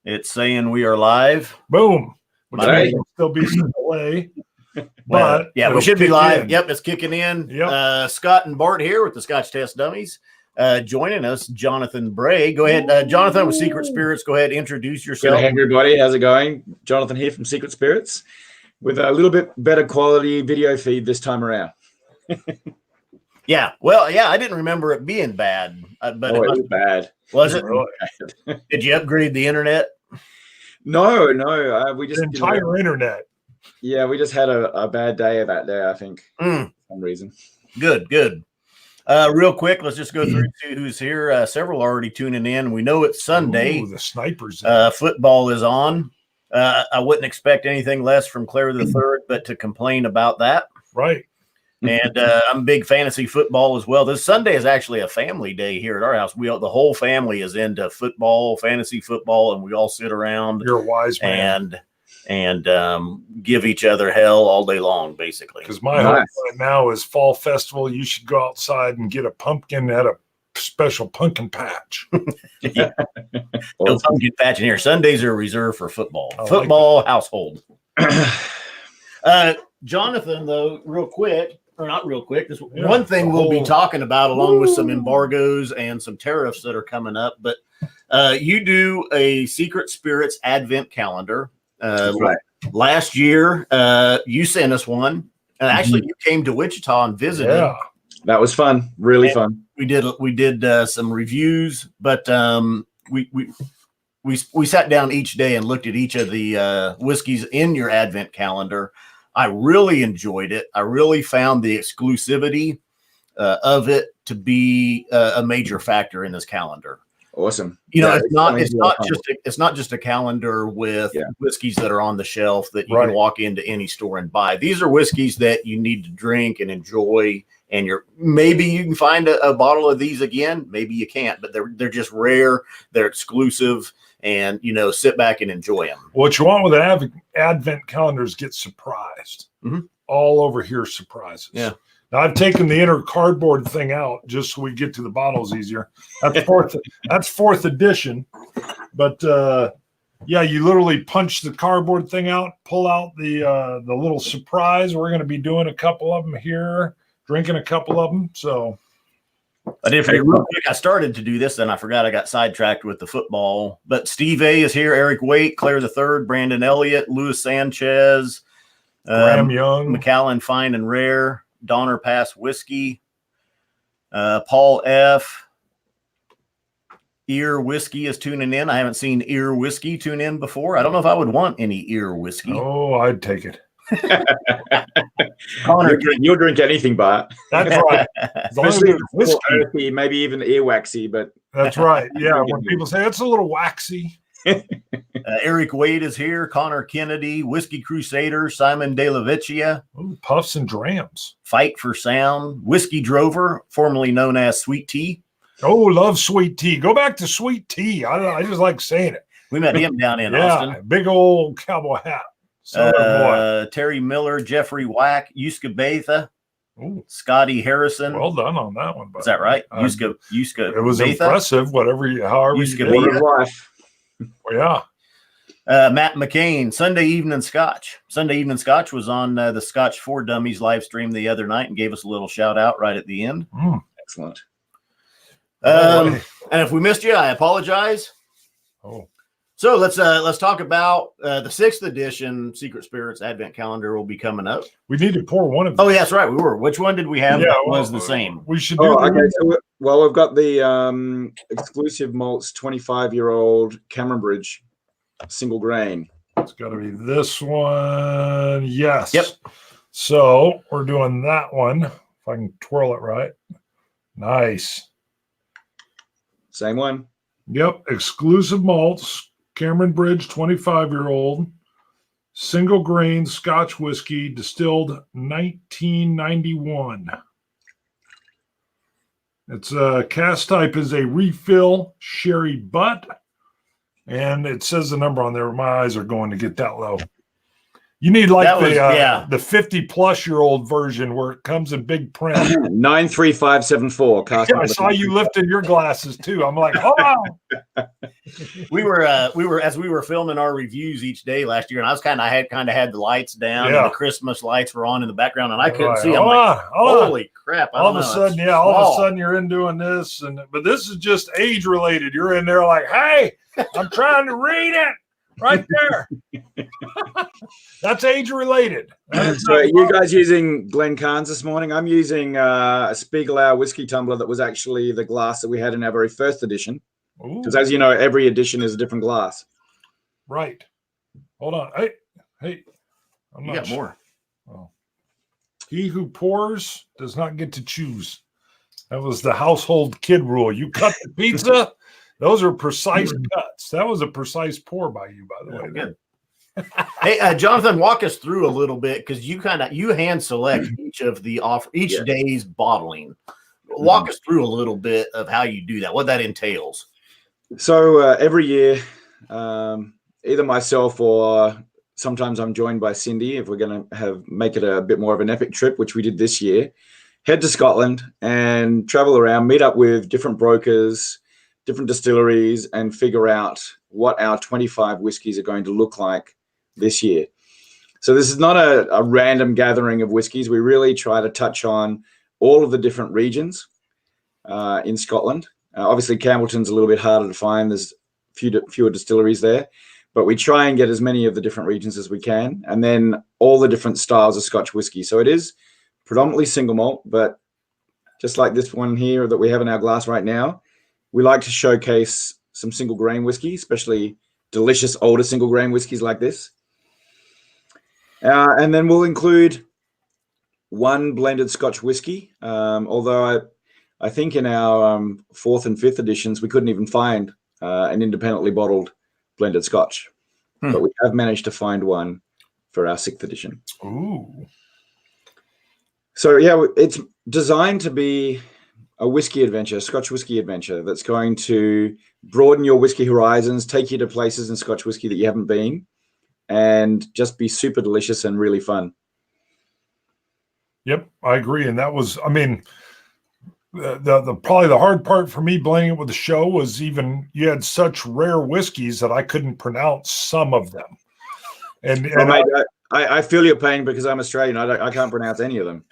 It's saying we are live. Boom. Which Right. may still be some delay. Well, But yeah, we should be live. in. Yep, it's kicking in. Yep. Scott and Bart here with the Scotch Test Dummies. Joining us, Jonathan Bray. Go ahead, Jonathan with Secret Spirits. Go ahead, introduce yourself. Hey everybody, how's it going? Jonathan here from Secret Spirits with a little bit better quality video feed this time around. Yeah, well, yeah, I didn't remember it being bad, but it was bad. Was it? Really? Did you upgrade the internet? No, we just the entire internet. Yeah, we just had a bad day that day, I think, for some reason. Good. Real quick, let's just go through who's here. Several already tuning in. We know it's Sunday. Ooh, the snipers. Football is on. I wouldn't expect anything less from Claire the Third, but to complain about that. Right. And I'm a big fantasy football as well. This Sunday is actually a family day here at our house. The whole family is into football, fantasy football, and we all sit around. You're a wise man. And give each other hell all day long, basically. Because my hope right now is fall festival. You should go outside and get a pumpkin at a special pumpkin patch. No pumpkin patch in here. Sundays are reserved for football. Household. Jonathan, though, real quick, or not real quick, this one thing we'll be talking about along with some embargoes and some tariffs that are coming up. But you do a Secret Spirits Advent calendar. Right. Last year, you sent us one, and actually you came to Wichita and visited. Yeah, that was fun, really fun. We did some reviews, but we sat down each day and looked at each of the whiskeys in your Advent calendar. I really enjoyed it. I really found the exclusivity of it to be a major factor in this calendar. Awesome. It's not just a calendar with whiskeys that are on the shelf that you can walk into any store and buy. These are whiskeys that you need to drink and enjoy. And maybe you can find a bottle of these again. Maybe you can't, but they're just rare. They're exclusive, and sit back and enjoy them. What you want with an Advent calendar is get surprised. All over here, surprises. Yeah. Now, I've taken the inner cardboard thing out just so we get to the bottles easier. That's fourth edition. But you literally punch the cardboard thing out, pull out the little surprise. We're going to be doing a couple of them here, drinking a couple of them. So, but if real quick, I started to do this, then I forgot I got sidetracked with the football. But Steve A is here, Eric Waite, Claire the Third, Brandon Elliott, Louis Sanchez, Graham Young, McAllen Fine and Rare, Donner Pass Whiskey, Paul F. Ear Whiskey is tuning in. I haven't seen Ear Whiskey tune in before. I don't know if I would want any ear whiskey. Oh, I'd take it. Connor, you'll drink anything, Bart. That's right. Especially whiskey, earthy, maybe even earwaxy, but that's right. Yeah, when people say it's a little waxy. Eric Wade is here. Connor Kennedy, Whiskey Crusader, Simon De La Vecchia. Ooh, Puffs and Drams. Fight for Sound, Whiskey Drover, formerly known as Sweet Tea. Oh, love Sweet Tea. Go back to Sweet Tea. I just like saying it. We met him down in Austin. Big old cowboy hat. Terry Miller, Jeffrey Wack, Yuska Betha, Scotty Harrison. Well done on that one. Is that right? Yuska. It was Betha? Impressive. However Yuska you did it. Yeah. Matt McCain, Sunday Evening Scotch. Sunday Evening Scotch was on the Scotch for Dummies live stream the other night and gave us a little shout out right at the end. Excellent. And if we missed you, I apologize. So let's talk about the 6th edition Secret Spirits Advent calendar will be coming up. We need to pour one of them. Oh, yeah, that's right. We were. Which one did we have that was the same? We should do we've got the exclusive malts 25-year-old Cameron Bridge single grain. It's got to be this one. Yes. Yep. So we're doing that one. If I can twirl it right. Nice. Same one. Yep. Exclusive malts. Cameron Bridge, 25-year-old, single grain Scotch whiskey, distilled 1991. Its cast type is a refill sherry butt, and it says the number on there. My eyes are going to get that low. You need like the 50-plus-year-old version where it comes in big print. 93574. Yeah, I saw you lifting your glasses too. I'm like, hold on. We were as we were filming our reviews each day last year, and I was kind of had the lights down, and the Christmas lights were on in the background, and I couldn't see. I'm like, holy crap! All of a sudden you're in doing this, but this is just age related. You're in there like, hey, I'm trying to read it. Right there. That's age related. So are you guys using Glen Cairns this morning? I'm using a Spiegelau whiskey tumbler that was actually the glass that we had in our very first edition. Because as you know, every edition is a different glass. Right. Hold on. Hey. You got more. Oh. He who pours does not get to choose. That was the household kid rule. You cut the pizza. Those are precise cuts. That was a precise pour by you, by the way. Good. Hey, Jonathan, walk us through a little bit because you hand select each day's bottling. Walk us through a little bit of how you do that, what that entails. So every year, either myself or sometimes I'm joined by Cindy if we're going to make it a bit more of an epic trip, which we did this year. Head to Scotland and travel around, meet up with different brokers, different distilleries, and figure out what our 25 whiskeys are going to look like this year. So this is not a random gathering of whiskeys. We really try to touch on all of the different regions in Scotland. Obviously, Campbellton's a little bit harder to find. There's fewer distilleries there. But we try and get as many of the different regions as we can, and then all the different styles of Scotch whiskey. So it is predominantly single malt, but just like this one here that we have in our glass right now, we like to showcase some single grain whiskey, especially delicious older single grain whiskeys like this. And then we'll include one blended Scotch whiskey, although I think in our fourth and fifth editions, we couldn't even find an independently bottled blended Scotch. But we have managed to find one for our sixth edition. Ooh. So, yeah, it's designed to be a whiskey adventure, a Scotch whiskey adventure that's going to broaden your whiskey horizons, take you to places in Scotch whiskey that you haven't been, and just be super delicious and really fun. Yep, I agree. And that was, I mean, the probably the hard part for me blending it with the show was even you had such rare whiskeys that I couldn't pronounce some of them. And I feel your pain because I'm Australian. I can't pronounce any of them.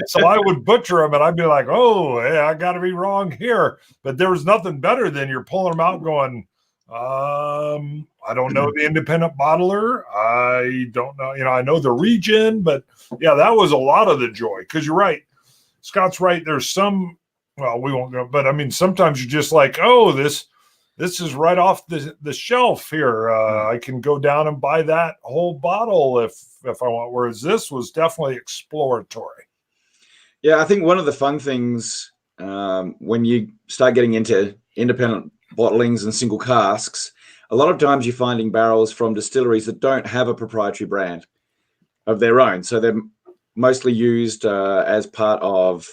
So I would butcher them, and I'd be like, "Oh, hey, I got to be wrong here." But there was nothing better than you're pulling them out, going, "I don't know the independent bottler. I don't know. I know the region, but yeah, that was a lot of the joy." Because you're right, Scott's right. There's some. Well, we won't go, but I mean, sometimes you're just like, "Oh, this is right off the shelf here. I can go down and buy that whole bottle if I want." Whereas this was definitely exploratory. Yeah, I think one of the fun things when you start getting into independent bottlings and single casks, a lot of times you're finding barrels from distilleries that don't have a proprietary brand of their own. So they're mostly used as part of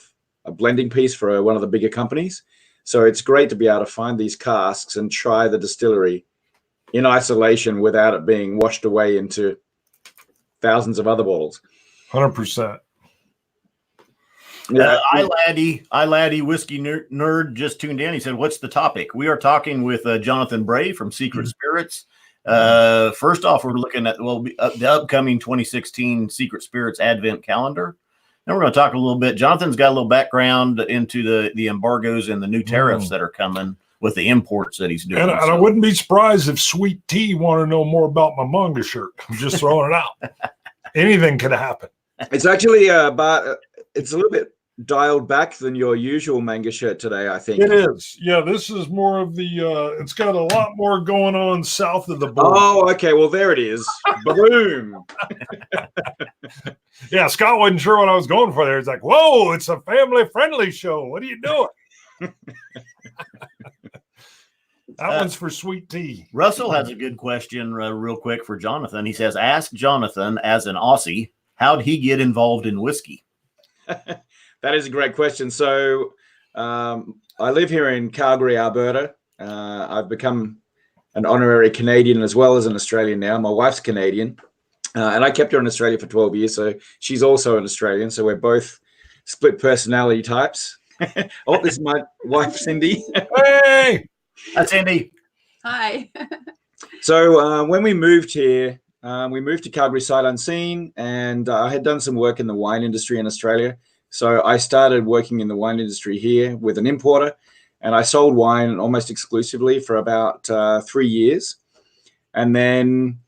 a blending piece for one of the bigger companies. So it's great to be able to find these casks and try the distillery in isolation without it being washed away into thousands of other bottles. 100%. Yeah. I whiskey nerd just tuned in. He said, "What's the topic?" We are talking with Jonathan Bray from Secret Spirits. First off, we're looking at the upcoming 2016 Secret Spirits Advent Calendar. Then we're going to talk a little bit. Jonathan's got a little background into the embargoes and the new tariffs that are coming with the imports that he's doing. And I wouldn't be surprised if Sweet Tea wanted to know more about my manga shirt. I'm just throwing it out. Anything could happen. It's actually it's a little bit dialed back than your usual manga shirt today, I think. It is. Yeah, this is more of the it's got a lot more going on south of the border. Oh, okay. Well, there it is. Boom. Yeah, Scott wasn't sure what I was going for there. He's like, "Whoa, it's a family-friendly show. What are you doing?" That one's for Sweet Tea. Russell has a good question real quick for Jonathan. He says, "Ask Jonathan, as an Aussie, how'd he get involved in whiskey?" That is a great question. So I live here in Calgary, Alberta. I've become an honorary Canadian as well as an Australian now. My wife's Canadian. And I kept her in Australia for 12 years. So she's also an Australian. So we're both split personality types. Oh, this is my wife, Cindy. Hey! That's Cindy. Hi. So when we moved here, we moved to Calgary sight unseen, and I had done some work in the wine industry in Australia. So I started working in the wine industry here with an importer, and I sold wine almost exclusively for about 3 years. And then,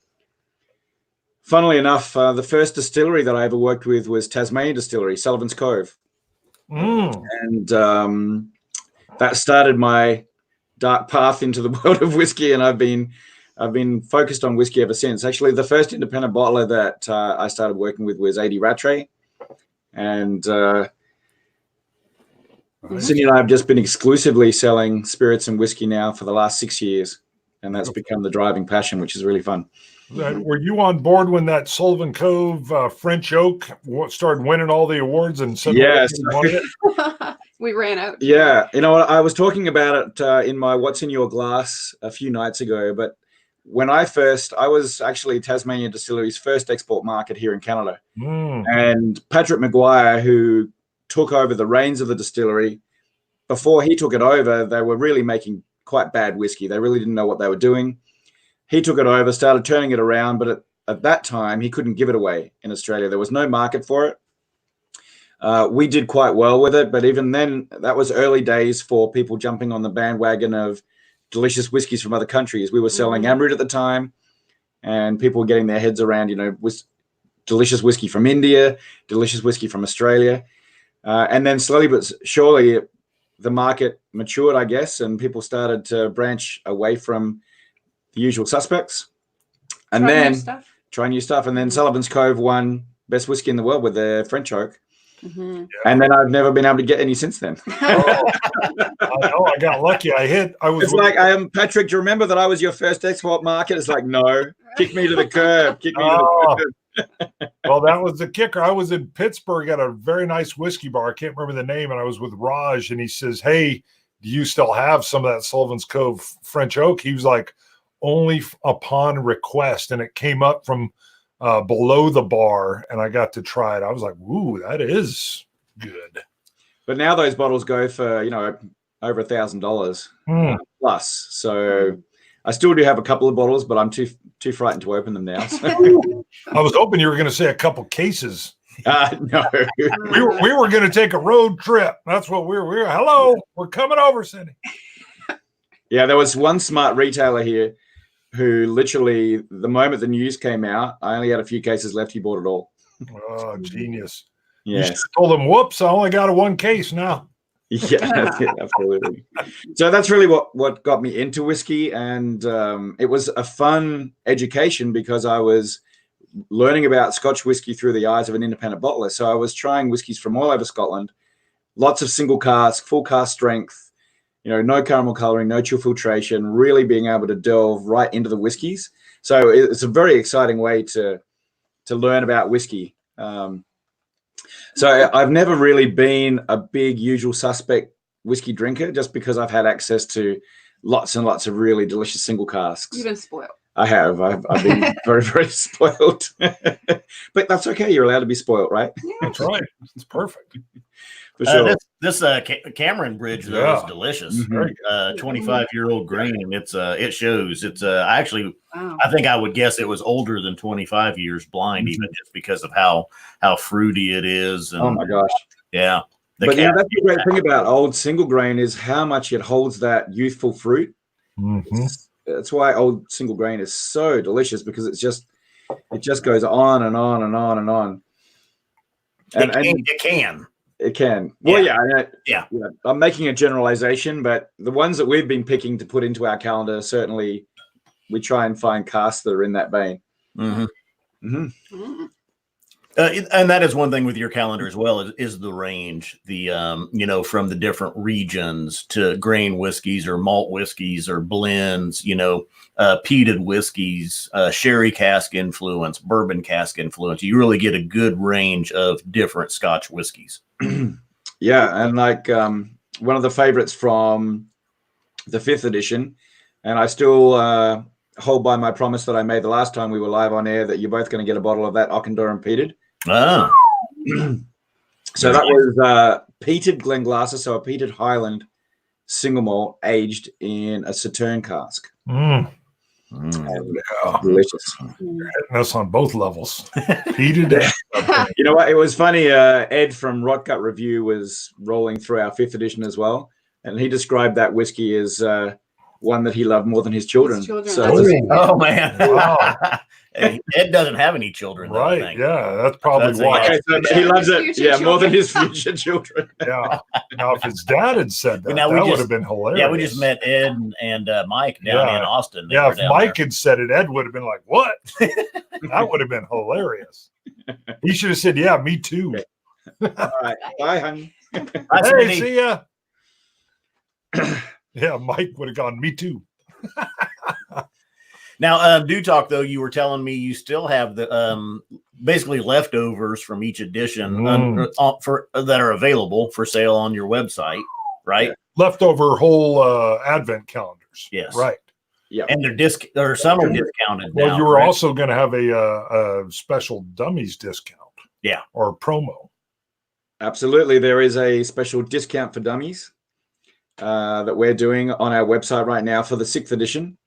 funnily enough, the first distillery that I ever worked with was Tasmania Distillery, Sullivan's Cove. And that started my dark path into the world of whiskey, and I've been focused on whiskey ever since. Actually, the first independent bottler that I started working with was 80 Rattray, and Cindy and I have just been exclusively selling spirits and whiskey now for the last 6 years, and that's become the driving passion, which is really fun. Were you on board when that Sullivan Cove French Oak started winning all the awards? And yes, we ran out. Yeah, you know what? I was talking about it in my What's in Your Glass a few nights ago, but when I was actually Tasmania Distillery's first export market here in Canada. And Patrick Maguire, who took over the reins of the distillery, before he took it over, they were really making quite bad whiskey. They really didn't know what they were doing. He took it over, started turning it around, but at that time, he couldn't give it away in Australia. There was no market for it. We did quite well with it, but even then, that was early days for people jumping on the bandwagon of delicious whiskeys from other countries. We were selling Amrut at the time, and people were getting their heads around, delicious whiskey from India, delicious whiskey from Australia. And then slowly but surely, the market matured, I guess, and people started to branch away from the usual suspects. And try new stuff. And then Sullivan's Cove won Best Whiskey in the World with their French Oak. And then I've never been able to get any since then. I know, I got lucky. It's like, Patrick, do you remember that I was your first export market? It's like, no, kick me to the curb. Well, that was the kicker. I was in Pittsburgh at a very nice whiskey bar. I can't remember the name. And I was with Raj, and he says, hey, do you still have some of that Sullivan's Cove French Oak? He was like, only upon request. And it came up from below the bar, and I got to try it. I was like, ooh, that is good. But now those bottles go for, over $1,000 plus. So I still do have a couple of bottles, but I'm too frightened to open them now. So. I was hoping you were going to say a couple cases. No. we were going to take a road trip. That's what we were. Hello, we're coming over, Cindy. Yeah, there was one smart retailer here who literally, the moment the news came out, I only had a few cases left. He bought it all. Oh, genius. Yes. You told him, whoops, I only got a one case now. Yeah, that's it, absolutely. So that's really what got me into whiskey. And it was a fun education because I was learning about Scotch whiskey through the eyes of an independent bottler. So I was trying whiskeys from all over Scotland, lots of single cask, full cask strength, no caramel coloring, no chill filtration, really being able to delve right into the whiskeys. So it's a very exciting way to learn about whiskey. So I've never really been a big usual suspect whiskey drinker just because I've had access to lots and lots of really delicious single casks. You've been spoiled. I have. I've been very, very spoiled. But that's okay. You're allowed to be spoiled, right? Yeah. That's right. It's perfect. For sure. This Cameron Bridge though is delicious. 25-year-old grain. It shows. I think I would guess it was older than 25 years blind, even just because of how fruity it is. And, oh my gosh. Yeah. But that's the great thing about old single grain is how much it holds that youthful fruit. That's why old single grain is so delicious, because it just goes on and on and on and on. It can. Well, yeah. I'm making a generalization, but the ones that we've been picking to put into our calendar, certainly we try and find casks that are in that vein. And that is one thing with your calendar as well is the range, from the different regions to grain whiskeys or malt whiskeys or blends, peated whiskeys, sherry cask influence, bourbon cask influence. You really get a good range of different Scotch whiskeys. Yeah. And like one of the favorites from the 5th edition, and I still hold by my promise that I made the last time we were live on air that you're both going to get a bottle of that Auchendoran peated. Ah. So that was peated Glenglasser, so a peated Highland single malt aged in a Sauterne cask. Delicious. That's on both levels. Heated. You know what? It was funny. Ed from Rotgut Review was rolling through our 5th edition as well, and he described that whiskey as one that he loved more than his children. Oh man! Wow. Ed doesn't have any children, though, right? I think. Yeah, that's probably why. Okay, so he loves it. More than his future children. Yeah. Now, if his dad had said that, that would have been hilarious. Yeah, we just met Ed and Mike down in Austin. Yeah, if Mike had said it, Ed would have been like, "What?" That would have been hilarious. He should have said, "Yeah, me too." All right, bye, honey. Hey, see ya. Yeah, Mike would have gone, "Me too." Now, Do Talk, though, you were telling me you still have the basically leftovers from each edition that are available for sale on your website, right? Leftover whole advent calendars. Yes. Right. Yeah. And they're some are discounted now. Well, you were also going to have a special dummies discount. Yeah. Or promo. Absolutely. There is a special discount for dummies that we're doing on our website right now for the 6th edition.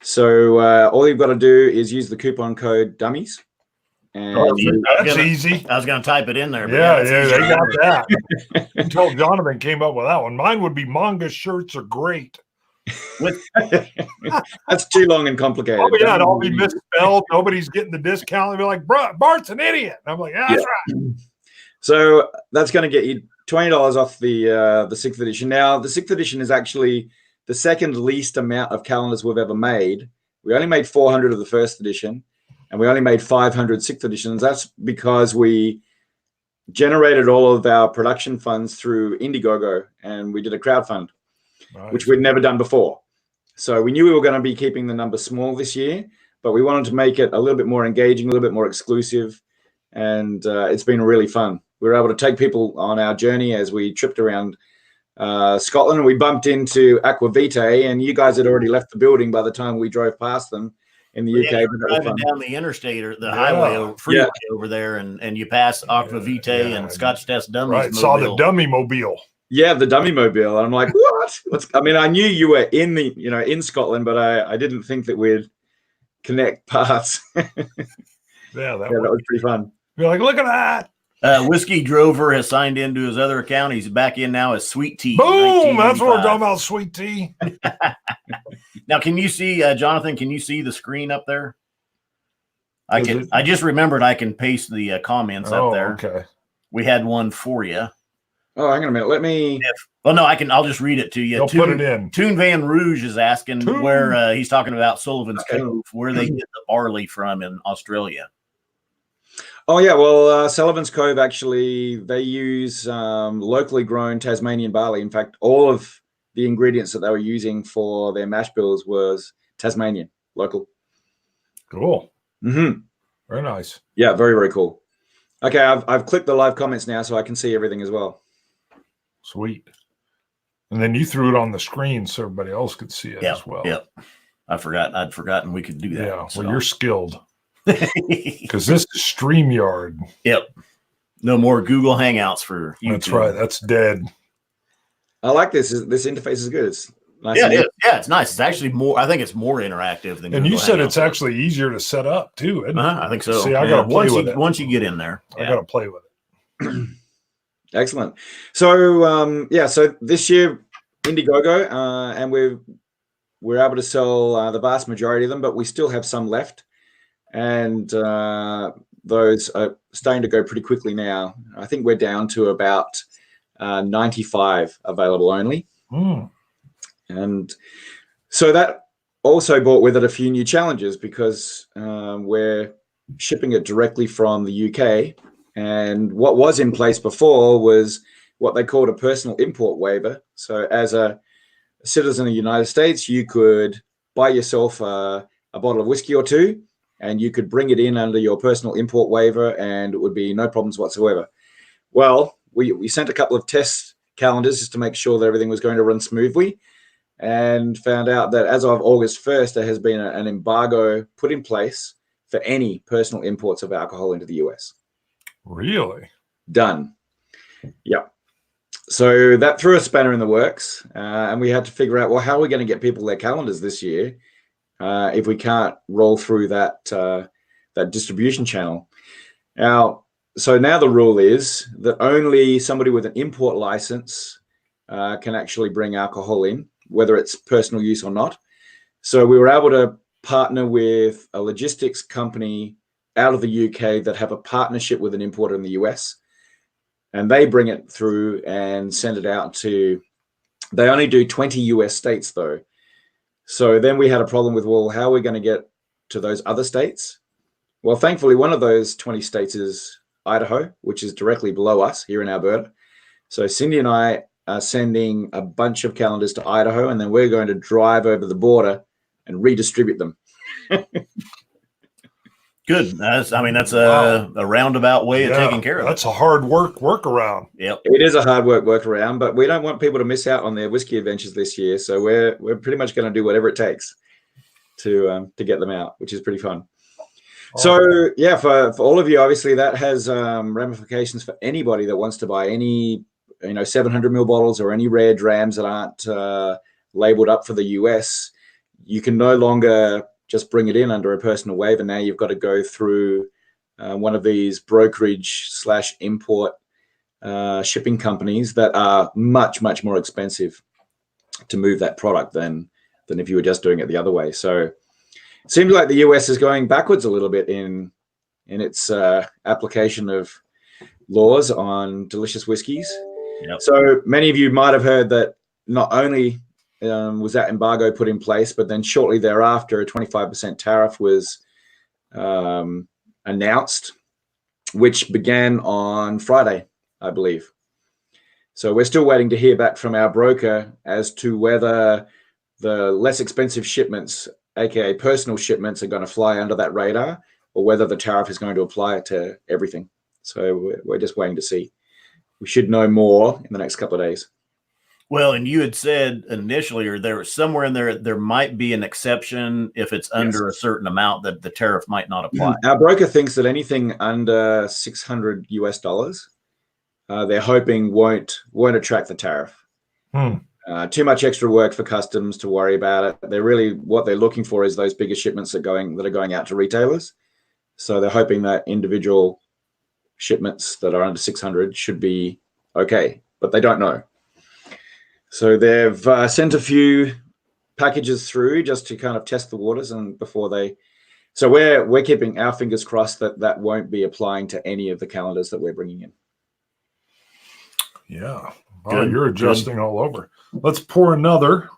So all you've got to do is use the coupon code dummies. And that's easy. I was going to type it in there. But yeah, they got that. Until Jonathan came up with that one. Mine would be manga shirts are great. That's too long and complicated. Oh, yeah, it'll all be misspelled. Nobody's getting the discount. They'll be like, Bart's an idiot. And I'm like, yeah, that's right. So that's going to get you $20 off the 6th edition. Now, the 6th edition is actually the second least amount of calendars we've ever made. We only made 400 of the 1st edition, and we only made 500 6th editions. That's because we generated all of our production funds through Indiegogo, and we did a crowdfund, which we'd never done before. So we knew we were going to be keeping the number small this year, but we wanted to make it a little bit more engaging, a little bit more exclusive, and it's been really fun. We were able to take people on our journey as we tripped around Scotland, and we bumped into Aquavitae, and you guys had already left the building by the time we drove past them in the UK. Driving down the interstate or the highway freeway over there, and you pass Aquavitae and Scotch Test Dummies. Right, saw the dummy mobile. Yeah, the dummy mobile. And I'm like, what? I mean, I knew you were in Scotland, but I didn't think that we'd connect paths. That was pretty fun. You're like, look at that. Whiskey Drover has signed into his other account. He's back in now as Sweet Tea. Boom! That's what we're talking about, Sweet Tea. Now, can you see, Jonathan? Can you see the screen up there? I can. I just remembered I can paste the comments up there. Okay. We had one for you. Oh, hang on a minute. Let me. No, I can. I'll just read it to you. Put it in. Toon Van Rouge is asking where he's talking about Sullivan's Cove, where they get the barley from in Australia. Oh, yeah. Well, Sullivan's Cove, actually, they use locally grown Tasmanian barley. In fact, all of the ingredients that they were using for their mash bills was Tasmanian, local. Cool. Mm-hmm. Very nice. Yeah, very, very cool. Okay, I've clicked the live comments now so I can see everything as well. Sweet. And then you threw it on the screen so everybody else could see it as well. Yep. I'd forgotten we could do that. Yeah, well, you're skilled. Because this is StreamYard. Yep. No more Google Hangouts for YouTube. That's right. That's dead. I like this. This interface is good. It's nice. Yeah, it's nice. It's actually more. I think it's more interactive than. And Google you said Hangouts it's actually easier to set up too. Isn't it? I think so. See, I got to play with it. Once you get in there, I got to play with it. Excellent. So so this year Indiegogo, and we're able to sell the vast majority of them, but we still have some left. And those are starting to go pretty quickly now. I think we're down to about 95 available only. And so that also brought with it a few new challenges because we're shipping it directly from the UK. And what was in place before was what they called a personal import waiver. So as a citizen of the United States, you could buy yourself a bottle of whiskey or two, and you could bring it in under your personal import waiver, and it would be no problems whatsoever. Well, we sent a couple of test calendars just to make sure that everything was going to run smoothly. and found out that as of August 1st, there has been an embargo put in place for any personal imports of alcohol into the US. Really? Done. Yep. So that threw a spanner in the works, and we had to figure out, well, how are we going to get people their calendars this year if we can't roll through that distribution channel? So now the rule is that only somebody with an import license can actually bring alcohol in, whether it's personal use or not. So we were able to partner with a logistics company out of the UK that have a partnership with an importer in the US, and they bring it through and send it out to, they only do 20 US states though. So then we had a problem with, well, how are we going to get to those other states? Well, thankfully, one of those 20 states is Idaho, which is directly below us here in Alberta. So Cindy and I are sending a bunch of calendars to Idaho, and then we're going to drive over the border and redistribute them. Good. That's a roundabout way of taking care of it. That's a hard workaround. Yep. It is a hard workaround, but we don't want people to miss out on their whiskey adventures this year. So we're pretty much going to do whatever it takes to get them out, which is pretty fun. So yeah, for all of you, obviously that has ramifications for anybody that wants to buy any 700 ml bottles or any rare drams that aren't labeled up for the US. You can no longer just bring it in under a personal waiver. Now you've got to go through one of these brokerage/import shipping companies that are much, much more expensive to move that product than if you were just doing it the other way. So it seems like the US is going backwards a little bit in its application of laws on delicious whiskeys. Yep. So many of you might have heard that not only was that embargo put in place, but then shortly thereafter, a 25% tariff was announced, which began on Friday, I believe. So we're still waiting to hear back from our broker as to whether the less expensive shipments, aka personal shipments, are going to fly under that radar, or whether the tariff is going to apply to everything. So we're just waiting to see. We should know more in the next couple of days. Well, and you had said initially, or there was somewhere in there might be an exception if it's under a certain amount that the tariff might not apply. Our broker thinks that anything under $600 US, they're hoping won't attract the tariff. Too much extra work for customs to worry about it. What they're looking for is those bigger shipments that are going out to retailers. So they're hoping that individual shipments that are under 600 should be okay, but they don't know. So they've sent a few packages through just to kind of test the waters, and so we're keeping our fingers crossed that won't be applying to any of the calendars that we're bringing in. Yeah, you're adjusting all over. Let's pour another.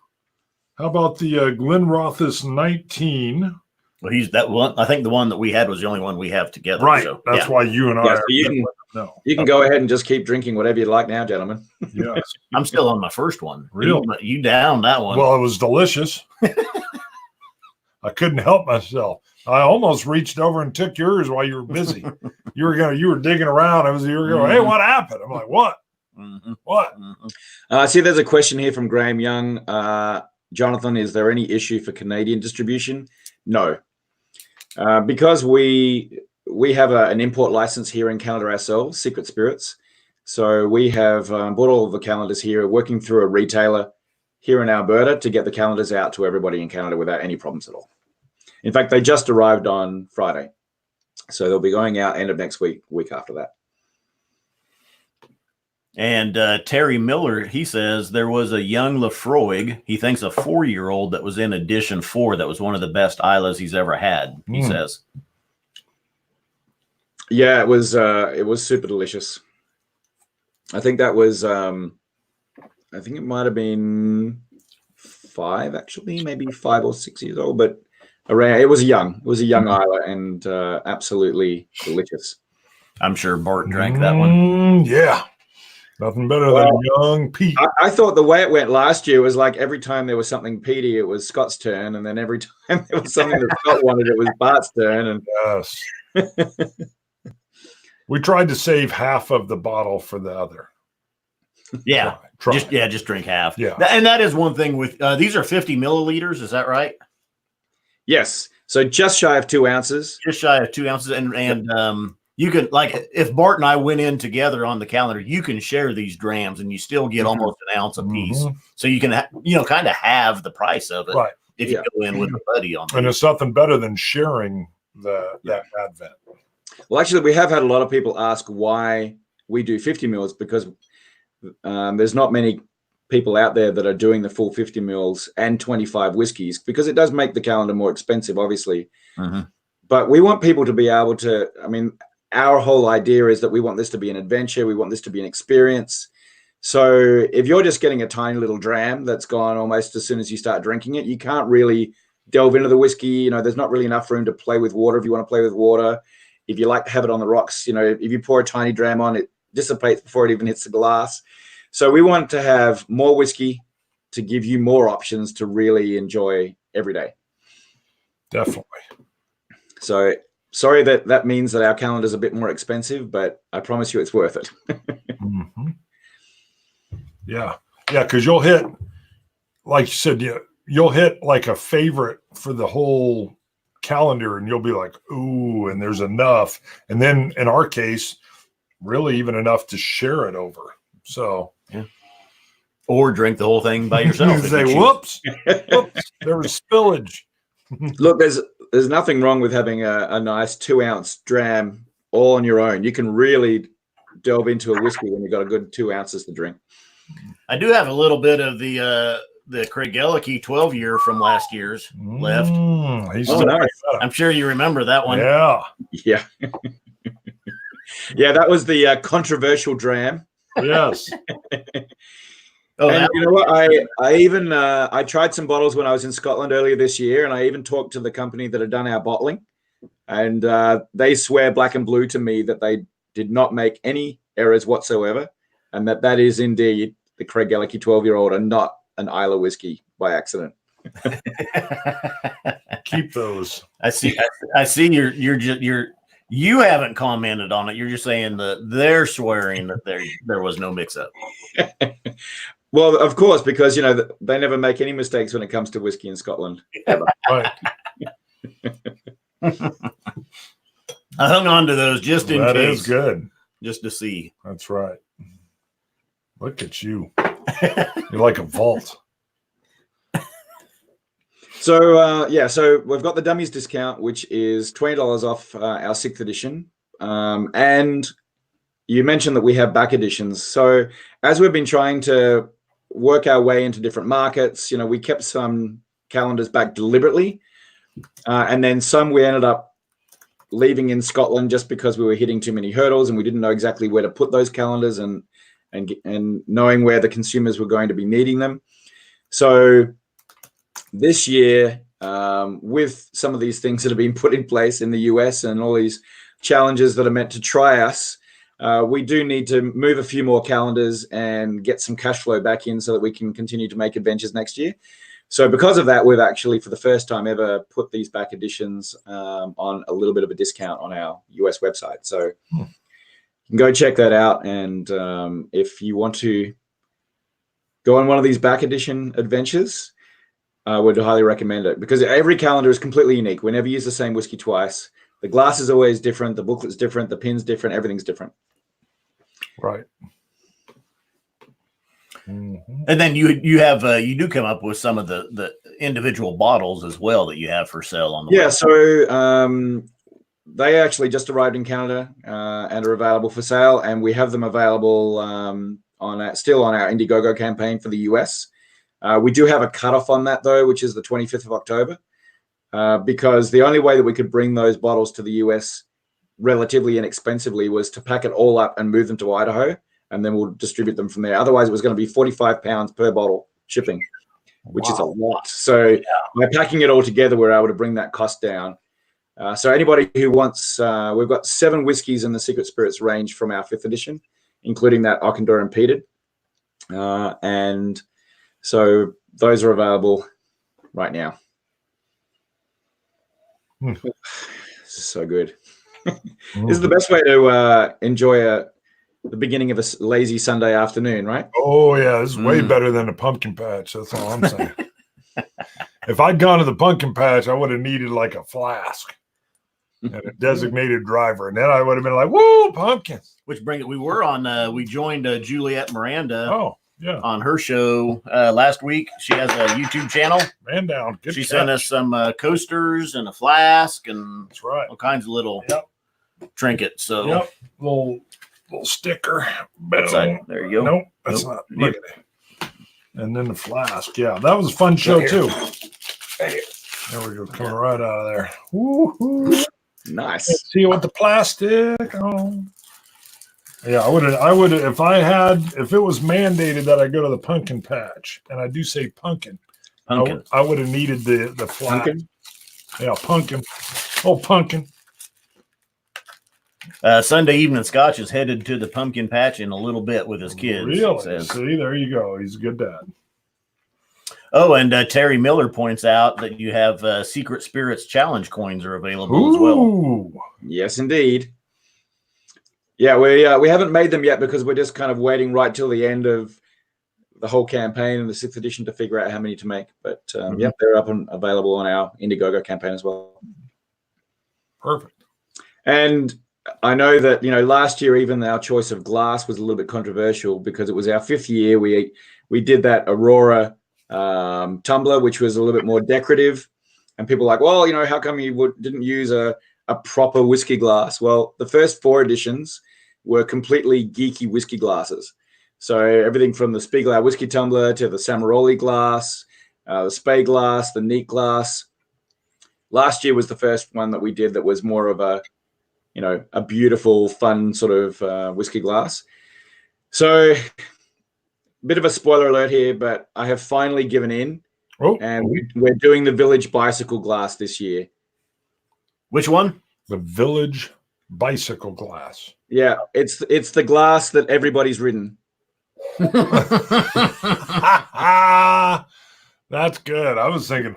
How about the Glenrothes 19? Well, he's that one. I think the one that we had was the only one we have together. Right. So, That's why you and I. So you can go ahead and just keep drinking whatever you like now, gentlemen. Yes. I'm still on my first one. Really? You downed that one. Well, it was delicious. I couldn't help myself. I almost reached over and took yours while you were busy. You were digging around. You were going, hey, what happened? I'm like, what? What? I see there's a question here from Graham Young. Jonathan, is there any issue for Canadian distribution? No. Because we have an import license here in Canada ourselves, Secret Spirits. So we have bought all of the calendars here, working through a retailer here in Alberta to get the calendars out to everybody in Canada without any problems at all. In fact, they just arrived on Friday. So they'll be going out end of next week after that. And Terry Miller, he says there was a young Lefroy, he thinks a 4-year-old that was in edition 4 that was one of the best Islas he's ever had, he says. Yeah, it was super delicious. I think that was I think it might have been 5 actually, maybe 5 or 6 years old, but it was a young Isla and absolutely delicious. I'm sure Bart drank that one. Yeah. Nothing better than young Pete. I thought the way it went last year was like every time there was something peaty, it was Scott's turn, and then every time there was something that Scott wanted, it was Bart's turn. And yes. We tried to save half of the bottle for the other. Yeah. Try. Just drink half. Yeah. And that is one thing with these are 50 milliliters. Is that right? Yes. So just shy of 2 ounces. Just shy of 2 ounces. And you can, like, if Bart and I went in together on the calendar, you can share these drams and you still get almost an ounce a piece. So you can, kind of have the price of it. Right. If you go in with a buddy on. And it's nothing better than sharing that advent. Well, actually, we have had a lot of people ask why we do 50 mils, because there's not many people out there that are doing the full 50 mils and 25 whiskeys, because it does make the calendar more expensive, obviously. But we want people to be able to, our whole idea is that we want this to be an adventure. We want this to be an experience. So if you're just getting a tiny little dram that's gone almost as soon as you start drinking it, you can't really delve into the whiskey. There's not really enough room to play with water if you want to play with water. If you like to have it on the rocks, if you pour a tiny dram on, it dissipates before it even hits the glass. So we want to have more whiskey to give you more options to really enjoy every day. Definitely. So sorry that means that our calendar is a bit more expensive, but I promise you it's worth it. Yeah. Yeah, because you'll hit, like you said, you'll hit like a favorite for the whole calendar, and you'll be like, ooh, and there's enough. And then in our case, really even enough to share it over. So, yeah. Or drink the whole thing by yourself. Say, whoops, there was spillage. Look, there's nothing wrong with having a nice 2 ounce dram all on your own. You can really delve into a whiskey when you've got a good 2 ounces to drink. I do have a little bit of the Craigellachie 12-year from last year's left. Nice. I'm sure you remember that one. Yeah. Yeah. Yeah, that was the controversial dram. Yes. And you know what? I even I tried some bottles when I was in Scotland earlier this year, and I even talked to the company that had done our bottling, and they swear black and blue to me that they did not make any errors whatsoever, and that is indeed the Craigellachie 12-year-old and not an Islay whiskey by accident. Keep those. I see you haven't commented on it. You're just saying that they're swearing that there was no mix up. Well, of course, because they never make any mistakes when it comes to whiskey in Scotland. Ever. Right. I hung on to those just in case. That is good. Just to see. That's right. Look at you. You're like a vault. So, so we've got the Dummies discount, which is $20 off our 6th edition. And you mentioned that we have back editions. So as we've been trying to work our way into different markets, we kept some calendars back deliberately. And then some we ended up leaving in Scotland just because we were hitting too many hurdles and we didn't know exactly where to put those calendars and knowing where the consumers were going to be needing them. So this year, with some of these things that have been put in place in the US and all these challenges that are meant to try us, we do need to move a few more calendars and get some cash flow back in so that we can continue to make adventures next year. So because of that, we've actually, for the first time ever, put these back editions on a little bit of a discount on our US website. So you can go check that out. And if you want to go on one of these back edition adventures, I would highly recommend it, because every calendar is completely unique. We never use the same whiskey twice. The glass is always different. The booklet's different. The pin's different. Everything's different. Right. And then you have you do come up with some of the individual bottles as well that you have for sale on the website. So they actually just arrived in Canada and are available for sale, and we have them available still on our Indiegogo campaign for the US. We do have a cutoff on that though, which is the 25th of October, because the only way that we could bring those bottles to the US relatively inexpensively was to pack it all up and move them to Idaho, and then we'll distribute them from there. Otherwise, it was going to be £45 per bottle shipping, which is a lot. So by packing it all together, we're able to bring that cost down. So anybody who wants, we've got 7 whiskeys in the Secret Spirits range from our 5th edition, including that Auchendore and peated. And so those are available right now. This is so good. This is the best way to enjoy the beginning of a lazy Sunday afternoon, right? Oh yeah, this is way better than a pumpkin patch. That's all I'm saying. If I'd gone to the pumpkin patch, I would have needed like a flask and a designated driver, and then I would have been like, "Woo, pumpkins!" Which bring it. We joined Juliet Miranda. Oh yeah, on her show last week. She has a YouTube channel. Man down. Good she catch. sent us some coasters and a flask and That's right. all kinds of little trinkets. So little sticker. There you go. Nope, that's not. Look at it. And then the flask. Yeah, that was a fun show too. There we go. Coming right out of there. Woo-hoo. Nice. Let's see what the plastic. Oh. Yeah, I would if it was mandated that I go to the pumpkin patch, and I do say pumpkin. I would have needed the flat. Pumpkin? Yeah, pumpkin. Oh, pumpkin. Sunday Evening Scotch is headed to the pumpkin patch in a little bit with his kids. Really? See, there you go. He's a good dad. Oh, and Terry Miller points out that you have Secret Spirits Challenge coins are available as well. Yes, indeed. Yeah, we haven't made them yet because we're just kind of waiting right till the end of the whole campaign and the 6th edition to figure out how many to make. But yeah, they're up and available on our Indiegogo campaign as well. Perfect. And I know that, last year, even our choice of glass was a little bit controversial because it was our 5th year. We did that Aurora tumbler, which was a little bit more decorative. And people were like, well, how come you didn't use a proper whiskey glass? Well, the first 4 editions were completely geeky whiskey glasses. So everything from the Spiegelau whiskey tumbler to the Samaroli glass, the Spey glass, the Neat glass. Last year was the first one that we did that was more of a beautiful, fun sort of whiskey glass. So bit of a spoiler alert here, but I have finally given in. And we're doing the Village bicycle glass this year. Which one? The Village bicycle glass. Yeah, it's the glass that everybody's ridden. That's good. I was thinking.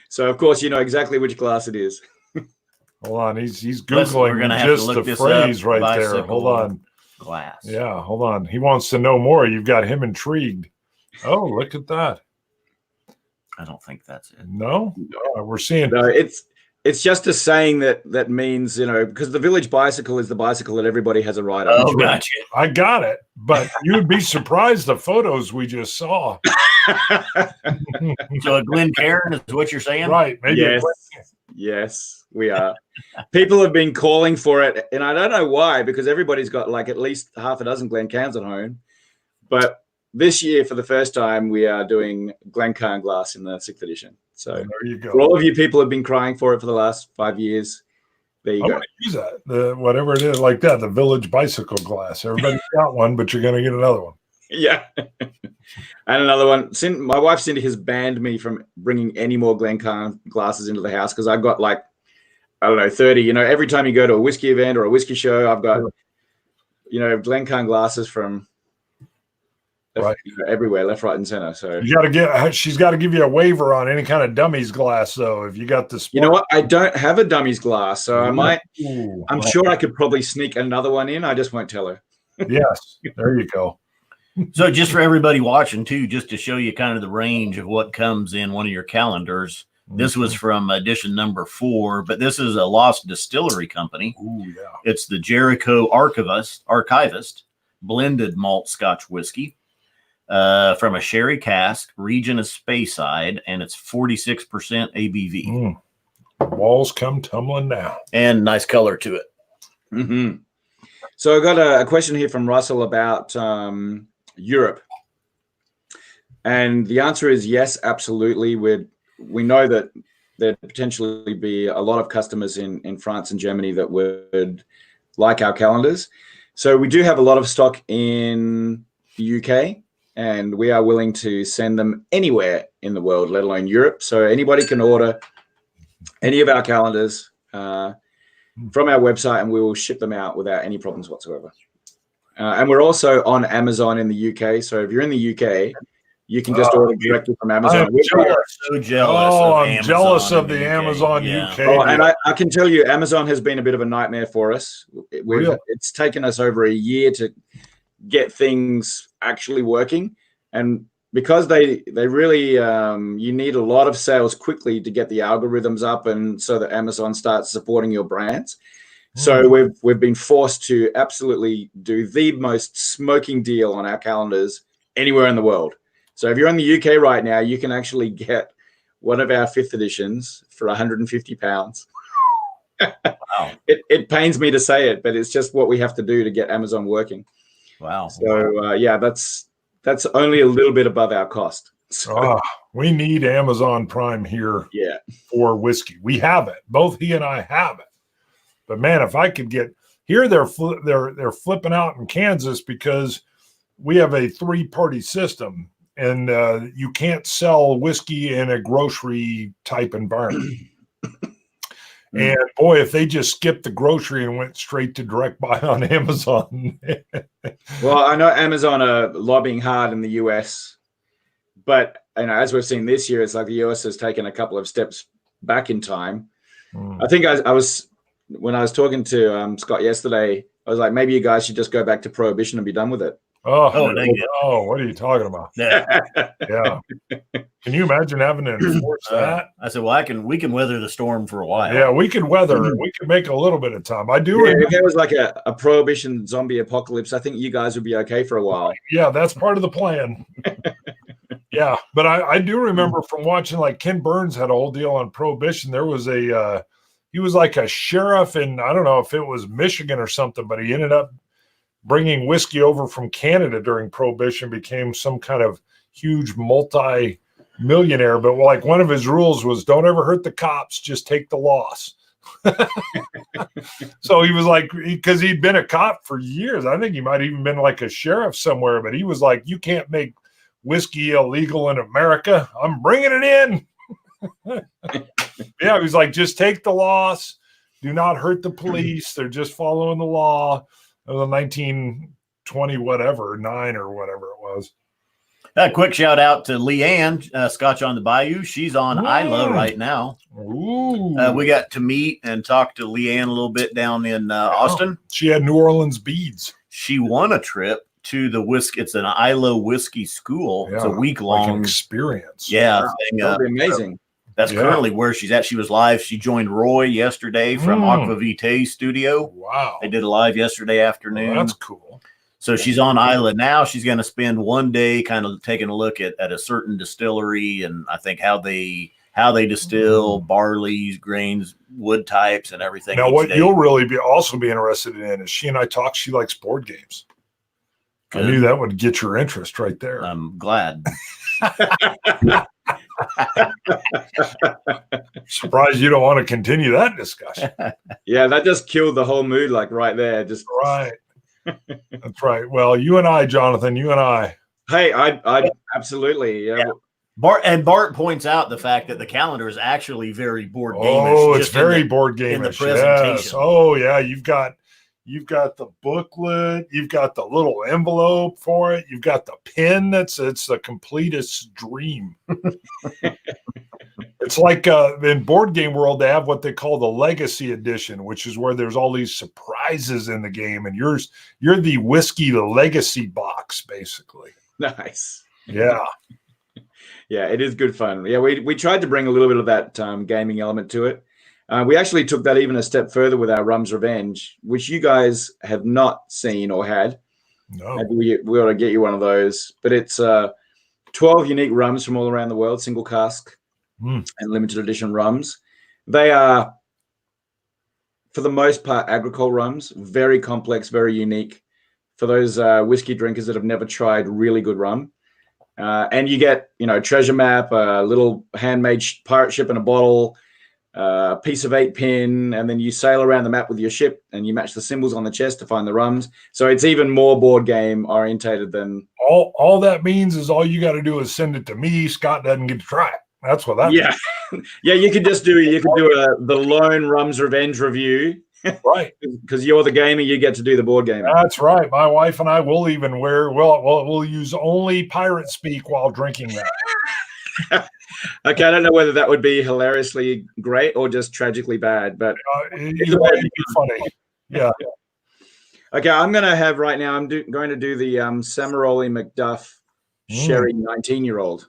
So of course you know exactly which glass it is. Hold on, he's googling just the phrase right there. Hold on. Glass. Yeah, hold on. He wants to know more. You've got him intrigued. Oh, look at that. I don't think that's it. No? We're seeing. No, it's just a saying that means, because the Village bicycle is the bicycle that everybody has a ride on. Oh, gotcha. I got it. But you'd be surprised the photos we just saw. So a Glencairn is what you're saying? Right. Maybe Yes, we are. People have been calling for it, and I don't know why, because everybody's got like at least half a dozen Glencairns at home. But this year, for the first time, we are doing Glencairn glass in the 6th edition. So there you go. For all of you people who have been crying for it for the last 5 years, there you go. I'm use that, whatever it is, like that, the Village bicycle glass. Everybody's got one, but you're going to get another one. Yeah. And another one. My wife Cindy has banned me from bringing any more Glencairn glasses into the house because I've got 30. Every time you go to a whiskey event or a whiskey show, I've got, Glencairn glasses from everywhere, left, right, and center. So she's got to give you a waiver on any kind of dummies glass, though. If you got the You know what? I don't have a dummies glass, so I'm sure I could probably sneak another one in. I just won't tell her. Yes, there you go. So just for everybody watching too, just to show you kind of the range of what comes in one of your calendars. This was from edition number 4, but this is a Lost Distillery Company. Ooh, yeah. It's the Jericho Archivist blended malt Scotch whiskey from a sherry cask, region of Speyside, and it's 46% ABV. Walls come tumbling down. And nice color to it. Mm-hmm. So I got a question here from Russell about Europe. And the answer is yes, absolutely. We know that there'd potentially be a lot of customers in France and Germany that would like our calendars. So we do have a lot of stock in the UK, and we are willing to send them anywhere in the world, let alone Europe. So anybody can order any of our calendars from our website, and we will ship them out without any problems whatsoever. And we're also on Amazon in the UK. So if you're in the UK, You can just order directly from Amazon. I'm so jealous. I'm jealous of the Amazon UK. Oh, and I can tell you, Amazon has been a bit of a nightmare for us. It's taken us over a year to get things actually working, and because they really you need a lot of sales quickly to get the algorithms up, and so that Amazon starts supporting your brands. So we've been forced to absolutely do the most smoking deal on our calendars anywhere in the world. So if you're in the UK right now, you can actually get one of our 5th editions for £150. Wow. It pains me to say it, but it's just what we have to do to get Amazon working. Wow. So that's only a little bit above our cost. So, we need Amazon Prime here for whiskey. We have it. Both he and I have it. But man, if I could get here, they're flipping out in Kansas because we have a 3-party system, and you can't sell whiskey in a grocery type environment. And boy, if they just skipped the grocery and went straight to direct buy on Amazon. Well, I know Amazon are lobbying hard in the US, but as we've seen this year, it's like the US has taken a couple of steps back in time. I think when I was talking to Scott yesterday, I was like, maybe you guys should just go back to prohibition and be done with it. What are you talking about? Yeah. Can you imagine having to enforce that? I said, well, we can weather the storm for a while. Yeah, we could weather it. We could make a little bit of time. I do. If there was like a prohibition zombie apocalypse, I think you guys would be okay for a while. Yeah, that's part of the plan. Yeah, but I do remember from watching, like Ken Burns had a whole deal on prohibition. There was he was like a sheriff in, I don't know if it was Michigan or something, but he ended up bringing whiskey over from Canada during Prohibition, became some kind of huge multi-millionaire. But like one of his rules was, don't ever hurt the cops, just take the loss. So he was like, because he'd been a cop for years. I think he might even been like a sheriff somewhere, but he was like, you can't make whiskey illegal in America. I'm bringing it in. Yeah, he was like, just take the loss. Do not hurt the police. They're just following the law. The 1920 whatever, 9 or whatever it was. A quick shout out to Leanne, Scotch on the Bayou. She's on Isla right now. We got to meet and talk to Leanne a little bit down in Austin. She had New Orleans beads. She won a trip to the whiskey. It's an Isla whiskey school. It's a week-long experience. Yeah, that'd be amazing. That's currently where she's at. She was live. She joined Roy yesterday from Aquavitae's studio. Wow. They did a live yesterday afternoon. That's cool. So she's on Isla now. She's going to spend one day kind of taking a look at a certain distillery, and I think how they distill barleys, grains, wood types, and everything. Now, what you'll really be interested in is she and I talk. She likes board games. Good. I knew that would get your interest right there. I'm glad. Surprised you don't want to continue that discussion. Yeah, that just killed the whole mood, like right there. Just right. That's right. Well, you and I, Jonathan, you and I. Hey, I absolutely. Yeah. Bart points out the fact that the calendar is actually very board game-ish. Oh, it's very board game-ish. In the presentation. Yes. Oh, yeah. You've got the booklet. You've got the little envelope for it. You've got the pin. It's the completest dream. It's like in board game world, they have what they call the legacy edition, which is where there's all these surprises in the game, and you're the whiskey, the legacy box, basically. Nice. Yeah. Yeah, it is good fun. Yeah, we tried to bring a little bit of that gaming element to it. We actually took that even a step further with our Rum's Revenge, which you guys have not seen or had. No. Maybe we ought to get you one of those. But it's 12 unique rums from all around the world, single cask and limited edition rums. They are, for the most part, agricole rums, very complex, very unique for those whiskey drinkers that have never tried really good rum. And you get, treasure map, a little handmade pirate ship in a bottle, a piece of 8-pin, and then you sail around the map with your ship and you match the symbols on the chest to find the rums. So it's even more board game orientated than all that means is all you got to do is send it to me. Scott doesn't get to try it. That's what that means. Yeah, you could do the lone Rum's Revenge review Right. Because you're the gamer, you get to do the board game. That's right. My wife and I will even we'll use only pirate speak while drinking that. Okay, I don't know whether that would be hilariously great or just tragically bad, but Either way, it'd be funny. Yeah. Okay, I'm going to have right now, going to do the Samaroli Macduff Sherry 19-year-old.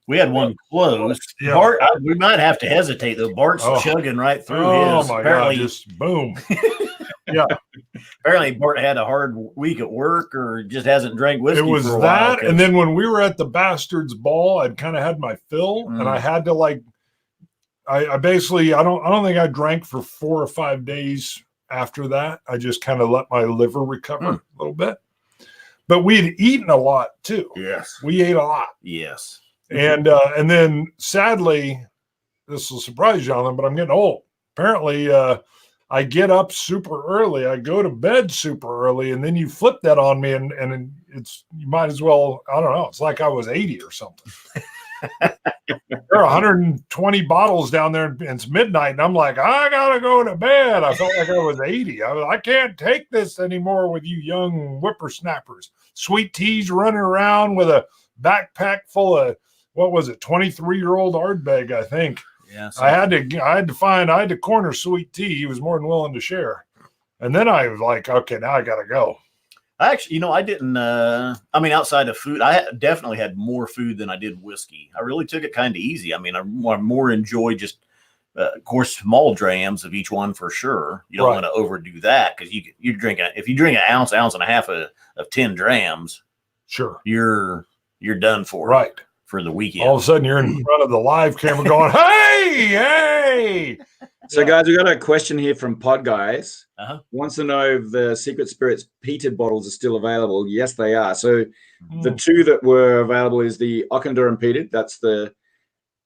We had one close. Yeah. Bart, we might have to hesitate though. Bart's chugging right through his. My God, just boom. Yeah. Apparently Bart had a hard week at work or just hasn't drank whiskey. It was for a that. while, and then when we were at the Bastards Ball, I'd kind of had my fill and I had to I basically, I don't think I drank for 4 or 5 days after that. I just kind of let my liver recover a little bit. But we'd eaten a lot too. Yes. We ate a lot. Yes. And then sadly, this will surprise Jonathan, but I'm getting old. Apparently, I get up super early. I go to bed super early, and then you flip that on me, and you might as well, I don't know. It's like I was 80 or something. There are 120 bottles down there, and it's midnight, and I'm like, I gotta go to bed. I felt like I was 80. I can't take this anymore with you young whippersnappers. Sweet teas running around with a backpack full of, what was it, 23-year-old Ardbeg, I think. Yeah. I had to corner Sweet Tea. He was more than willing to share. And then I was like, okay, now I got to go. Actually, I didn't, outside of food, I definitely had more food than I did whiskey. I really took it kind of easy. I mean, I more enjoy just, of course, small drams of each one for sure. You don't want to overdo that because you drink if you drink an ounce and a half of 10 drams, sure, you're done for. Right. For the weekend. All of a sudden you're in front of the live camera going, hey. So guys, we got a question here from Pod Guys. Wants to know if the Secret Spirits peated bottles are still available. Yes, they are. So the two that were available is the Ockendurum peated. That's the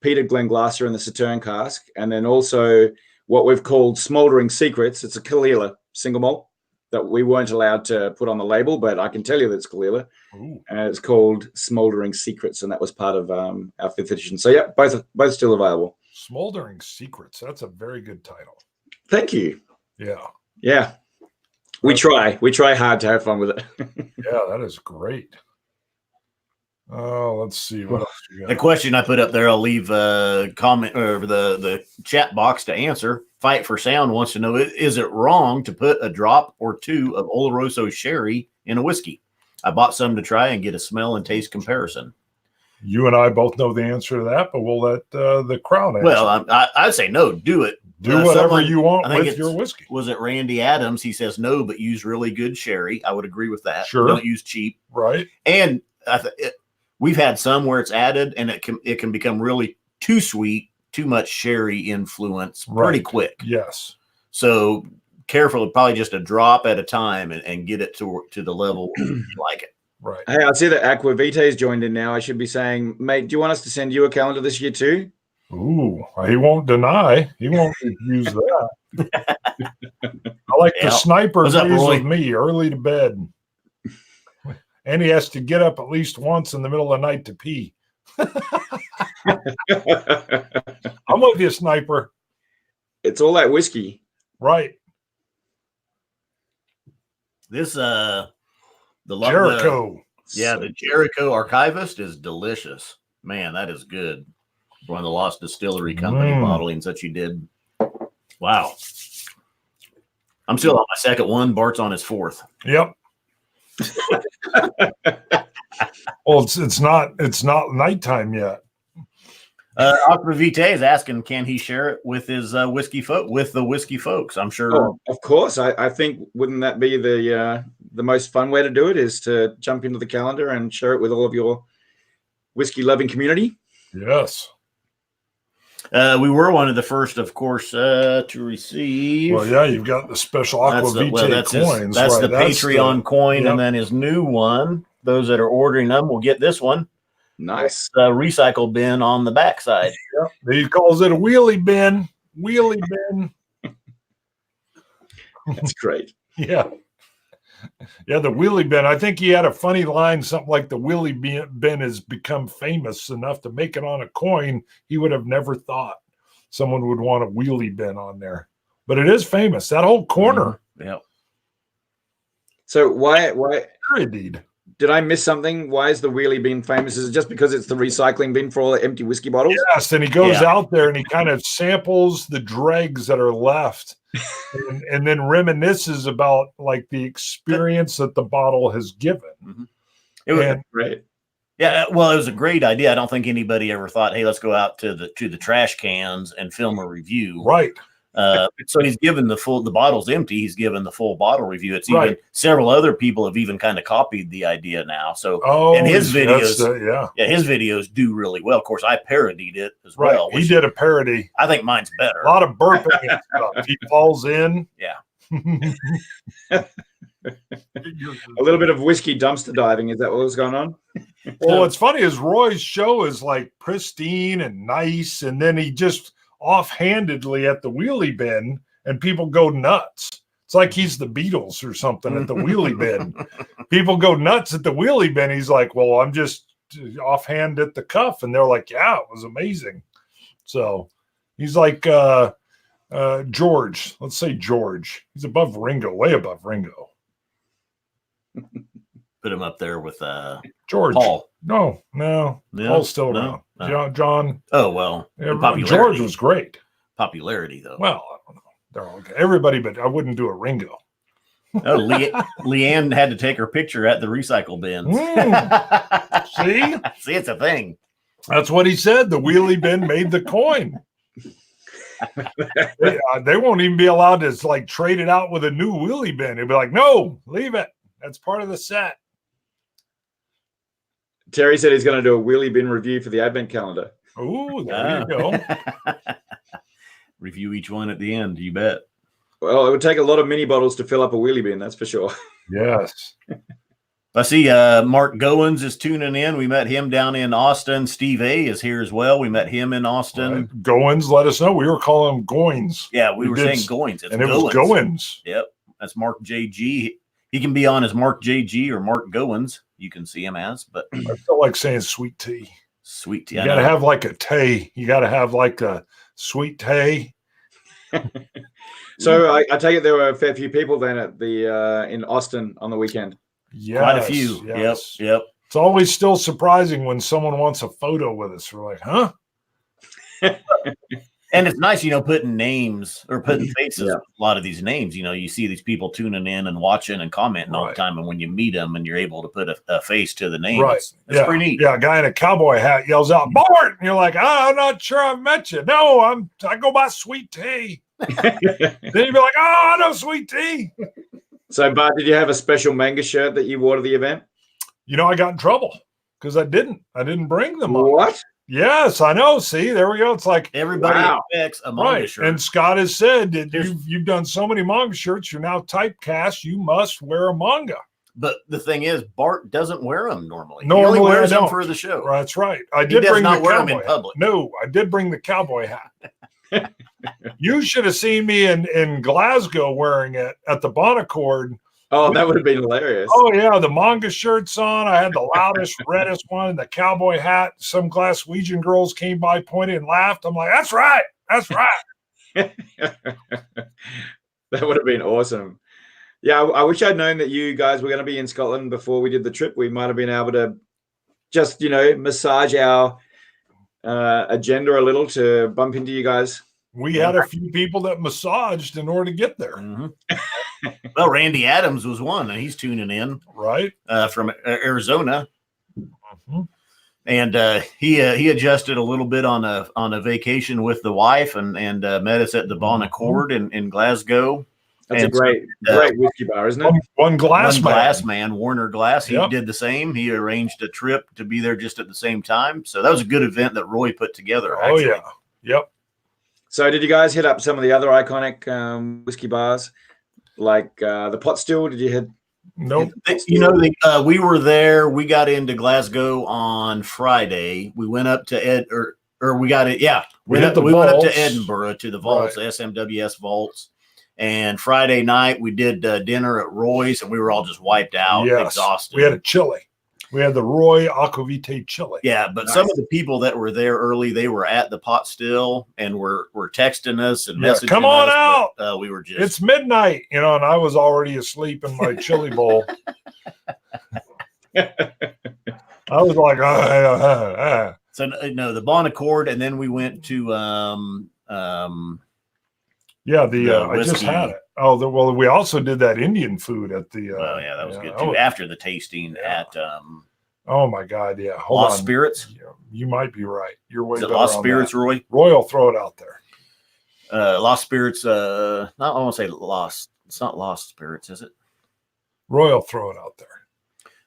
peated Glenglasser and the Sauterne cask. And then also what we've called Smoldering Secrets. It's a Kalila single malt that we weren't allowed to put on the label, but I can tell you that it's Kalila. And it's called Smoldering Secrets, and that was part of our 5th edition. So yeah, both still available. Smoldering Secrets. That's a very good title. Thank you. Yeah. We try hard to have fun with it. Yeah, that is great. Oh, let's see what else you got. The question I put up there, I'll leave a comment or the chat box to answer. Fight for Sound wants to know, is it wrong to put a drop or two of Oloroso sherry in a whiskey? I bought some to try and get a smell and taste comparison. You and I both know the answer to that, but we'll let the crowd answer. Well, I'd say no, do it. Do whatever you want with your whiskey. Was it Randy Adams? He says no, but use really good sherry. I would agree with that. Sure. Don't use cheap. Right. And we've had some where it's added and it can become really too sweet, too much sherry influence pretty quick. Yes. So careful, probably just a drop at a time and get it to the level you like it. Right. Hey, I see that Aqua Vitae's joined in now. I should be saying, mate, do you want us to send you a calendar this year too? Ooh, he won't deny. He won't use that. I like the sniper What's up, plays Roy? with me early to bed. And he has to get up at least once in the middle of the night to pee. I'm with you, Sniper. It's all that whiskey. Right. This Jericho. The Jericho Archivist is delicious. Man, that is good. One of the Lost Distillery Company bottlings that you did. Wow. I'm still on my second one. Bart's on his fourth. Yep. Well, it's not nighttime yet. Aqua Vitae is asking, can he share it with his the whiskey folks? I'm sure. Oh, of course. I think wouldn't that be the most fun way to do it, is to jump into the calendar and share it with all of your whiskey loving community? Yes. We were one of the first, of course, to receive. Well, yeah, you've got the special Aqua Vitae coins. That's the Patreon coin, and then his new one. Those that are ordering them will get this one. Nice. Recycle bin on the backside. Yep. He calls it a wheelie bin. Wheelie bin. That's great. Yeah. Yeah, the wheelie bin. I think he had a funny line, something like the wheelie bin has become famous enough to make it on a coin. He would have never thought someone would want a wheelie bin on there. but it is famous. That whole corner. Yeah. So why Indeed. did I miss something? Why is the wheelie bin famous? Is it just because it's the recycling bin for all the empty whiskey bottles? Yes, and he goes out there and he kind of samples the dregs that are left, and then reminisces about like the experience that the bottle has given. It was Great. Yeah, well, it was a great idea. I don't think anybody ever thought, "Hey, let's go out to the trash cans and film a review." Right. So he's given the bottle's empty. He's given the full bottle review. It's even several other people have even kind of copied the idea now. So and his videos, his videos do really well. Of course, I parodied it as well. He did a parody. I think mine's better. A lot of burping and stuff. He falls in. Yeah. A little bit of whiskey dumpster diving. Is that what was going on? Well, what's funny is Roy's show is like pristine and nice, and then he just offhandedly at the wheelie bin, and people go nuts. It's like he's the Beatles or something at the wheelie bin. People go nuts at the wheelie bin. He's like, "Well, I'm just offhand at the cuff," and they're like, "Yeah, it was amazing." So he's like George. Let's say George. He's above Ringo, way above Ringo. Put him up there with George. Paul. No. Paul's still No. around. John. Oh well, George was great. Popularity though. Well, I don't know. They're all okay. Everybody, but I wouldn't do a Ringo. Oh, Leanne had to take her picture at the recycle bins. See, it's a thing. That's what he said. The wheelie bin made the coin. They won't even be allowed to like trade it out with a new wheelie bin. They'd be like, "No, leave it. That's part of the set." Terry said he's going to do a wheelie bin review for the advent calendar. Oh, there you go. Review each one at the end. You bet. Well, it would take a lot of mini bottles to fill up a wheelie bin. That's for sure. Yes. I see Mark Goins is tuning in. We met him down in Austin. Steve A is here as well. We met him in Austin. Right. Goins, let us know. We were calling him Goins. Yeah, we were saying Goins. And it was Goins. Yep. That's Mark JG. He can be on as Mark JG or Mark Goins. You can see him as, but I feel like saying sweet tea. Sweet tea. You got to have like a tea. You got to have like a sweet tea. So I take it there were a fair few people then at the in Austin on the weekend. Yes, quite a few. Yes. Yep. It's always still surprising when someone wants a photo with us. We're like, huh? And it's nice, putting names or putting faces on a lot of these names. You see these people tuning in and watching and commenting all the time. And when you meet them and you're able to put a face to the name, it's pretty neat. Yeah, a guy in a cowboy hat yells out, "Bart!" And you're like, I'm not sure I've met you. No, I go by Sweet Tea. Then you'd be like, "Oh, I know Sweet Tea." So, Bart, did you have a special manga shirt that you wore to the event? I got in trouble because I didn't bring them. What? Yes, I know. See, there we go. It's like everybody expects a manga shirt. And Scott has said that you've done so many manga shirts, you're now typecast. You must wear a manga. But the thing is, Bart doesn't wear them normally. Normally, he only wears them for the show. That's right. I did bring the wear cowboy them in public. No, I did bring the cowboy hat. You should have seen me in Glasgow wearing it at the Bonaccord. Oh, that would have been hilarious. Oh, yeah. The manga shirts on. I had the loudest, reddest one, and the cowboy hat. Some Glaswegian girls came by, pointed, and laughed. I'm like, that's right. That's right. That would have been awesome. Yeah, I wish I'd known that you guys were going to be in Scotland before we did the trip. We might have been able to just, massage our agenda a little to bump into you guys. We had a few people that massaged in order to get there. Mm-hmm. Well, Randy Adams was one, and he's tuning in from Arizona, and he adjusted a little bit on a vacation with the wife, and met us at the Bonaccord in Glasgow. That's a great whiskey bar, isn't it? One glass man, Warner Glass. He did the same. He arranged a trip to be there just at the same time. So that was a good event that Roy put together. Actually. Oh yeah, yep. So did you guys hit up some of the other iconic whiskey bars? Like the Pot Still? Did you hit? Nope. We were there. We got into Glasgow on Friday. We went up to we got it. Yeah, we went up to Edinburgh to the vaults, the SMWS vaults. And Friday night we did dinner at Roy's, and we were all just wiped out, exhausted. We had a chili. We had the Roy Aquavite chili. Yeah, but some of the people that were there early, they were at the pot still and were texting us and messaging Come on us, out. but, we were just. It's midnight, and I was already asleep in my chili bowl. I was like, So no, the Bon Accord, and then we went to I just had it. Oh, well, we also did that Indian food at the. Well, yeah, that was good too. After the tasting at. Oh my God! Yeah, Lost Spirits. Yeah, you might be right. You're way better. Lost Spirits, that. Roy. Roy will throw it out there. Lost Spirits. I want to say Lost. It's not Lost Spirits, is it? Roy will throw it out there.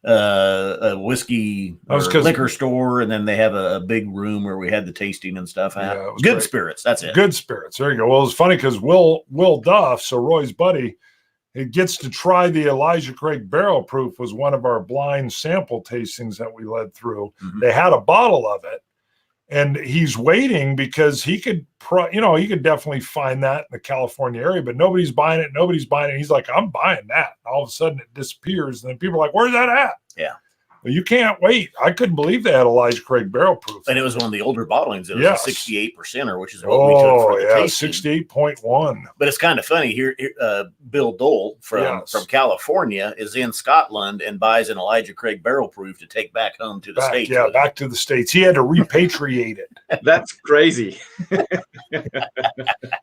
A whiskey liquor store, and then they have a big room where we had the tasting and stuff at. Yeah, Good great. Spirits, that's it. Good Spirits. There you go. Well, it's funny because Will Duff, so Roy's buddy, it gets to try the Elijah Craig Barrel Proof, was one of our blind sample tastings that we led through. Mm-hmm. They had a bottle of it, and he's waiting because he could definitely find that in the California area, but nobody's buying it. He's like, I'm buying that. All of a sudden it disappears. And then people are like, where's that at? Yeah. Well, you can't wait. I couldn't believe they had Elijah Craig Barrel Proof. And it was one of the older bottlings. It was a 68%, which is what we took for the tasting. 68.1. But it's kind of funny here. Bill Dole from California is in Scotland and buys an Elijah Craig Barrel Proof to take back home to the States. Yeah, back to the States. He had to repatriate it. That's crazy.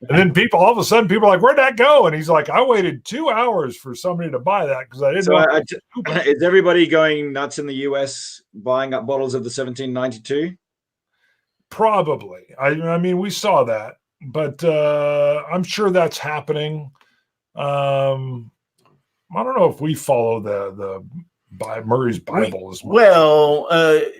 And then all of a sudden, people are like, where'd that go? And he's like, I waited 2 hours for somebody to buy that because I didn't know. Is everybody going nuts in the US buying up bottles of the 1792? Probably. I mean, we saw that, but I'm sure that's happening. I don't know if we follow the Murray's Bible as well.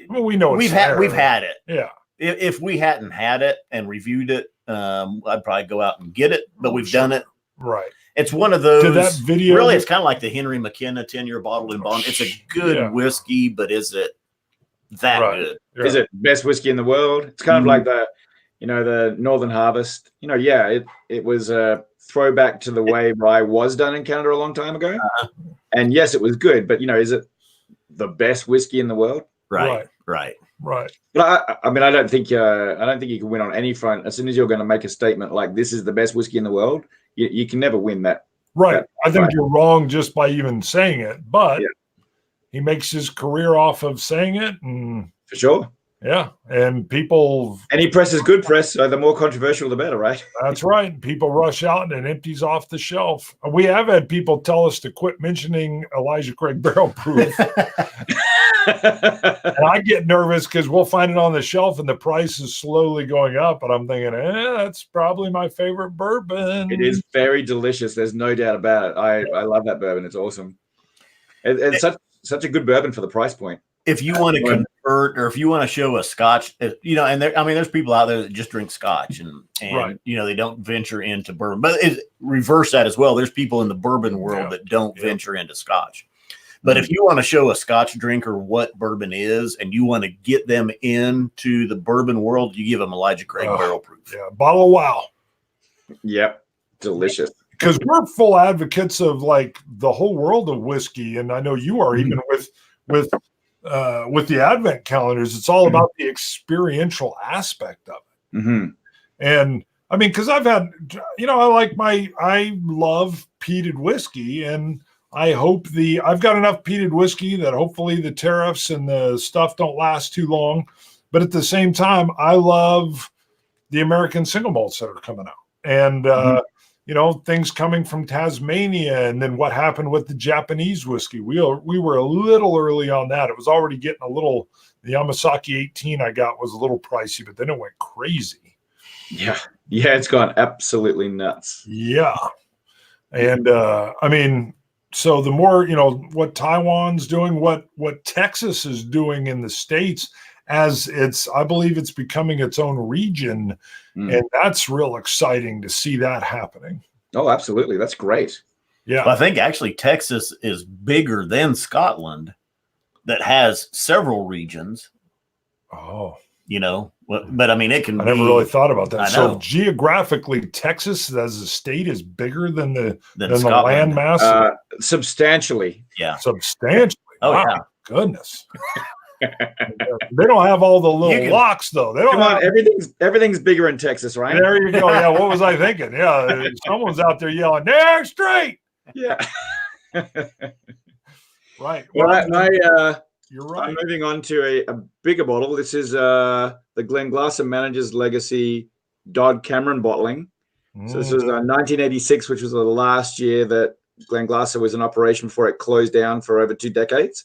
Well, we know we've had it. Yeah. If we hadn't had it and reviewed it, I'd probably go out and get it. But we've done it. Right. It's one of those. That video, really, it's kind of like the Henry McKenna 10-year bottled in bond. It's a good whiskey, but is it that good? Yeah. Is it best whiskey in the world? It's kind of like the Northern Harvest. It was a throwback to the way rye was done in Canada a long time ago. And yes, it was good, but is it the best whiskey in the world? Right. But I mean, I don't think you can win on any front. As soon as you're going to make a statement like this is the best whiskey in the world, you can never win that. Right. I think you're wrong just by even saying it, but he makes his career off of saying it. And for sure. Yeah. And people. Any press is good press. So the more controversial, the better, right? That's right. People rush out and it empties off the shelf. We have had people tell us to quit mentioning Elijah Craig Barrel Proof. And I get nervous because we'll find it on the shelf and the price is slowly going up. And I'm thinking, that's probably my favorite bourbon. It is very delicious. There's no doubt about it. I love that bourbon. It's awesome. It's such a good bourbon for the price point. If you want to convert or if you want to show a Scotch, and there's people out there that just drink Scotch and they don't venture into bourbon. But reverse that as well. There's people in the bourbon world that don't venture into Scotch. But if you want to show a Scotch drinker what bourbon is and you want to get them into the bourbon world, you give them Elijah Craig Barrel Proof. Yeah, bottle of Wow. Yep, delicious. Because we're full advocates of like the whole world of whiskey, and I know you are even with the Advent calendars. It's all about the experiential aspect of it. Mm-hmm. And I mean, because I've had, I love peated whiskey, and I've got enough peated whiskey that hopefully the tariffs and the stuff don't last too long. But at the same time, I love the American single malts that are coming out. And, things coming from Tasmania, and then what happened with the Japanese whiskey. We were a little early on that. It was already getting the Yamasaki 18 I got was a little pricey, but then it went crazy. Yeah, it's gone absolutely nuts. Yeah. And, so the more, what Taiwan's doing, what Texas is doing in the States, I believe it's becoming its own region. And that's real exciting to see that happening. Oh, absolutely. That's great. Yeah. Well, I think actually Texas is bigger than Scotland that has several regions. Oh. But I mean, it can I never really thought about that. So geographically, Texas as a state is bigger than the land mass? Substantially. Yeah. Substantially. Oh, wow. yeah. goodness. They don't have all the little locks though. They don't. Come on, everything's bigger in Texas, right? There you go. Yeah, what was I thinking? Yeah, someone's out there yelling, "They're straight." Yeah. Right. Well, you're right. I'm moving on to a bigger bottle. This is the Glenglasser Manager's Legacy Dodd Cameron bottling. So this was 1986, which was the last year that Glenglasser was in operation before it closed down for over 2 decades.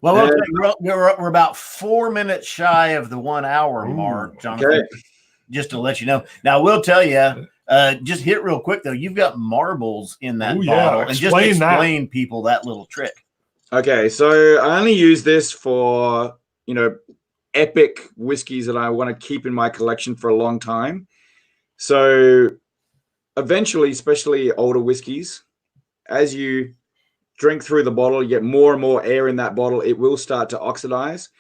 Well, we're about 4 minutes shy of the 1 hour mark, Jonathan. Okay. Just to let you know. Now, I will tell you, just hit real quick, though. You've got marbles in that bottle. And just explain people that little trick. Okay, so I only use this for, epic whiskeys that I want to keep in my collection for a long time. So eventually, especially older whiskeys, as you drink through the bottle, you get more and more air in that bottle, it will start to oxidize.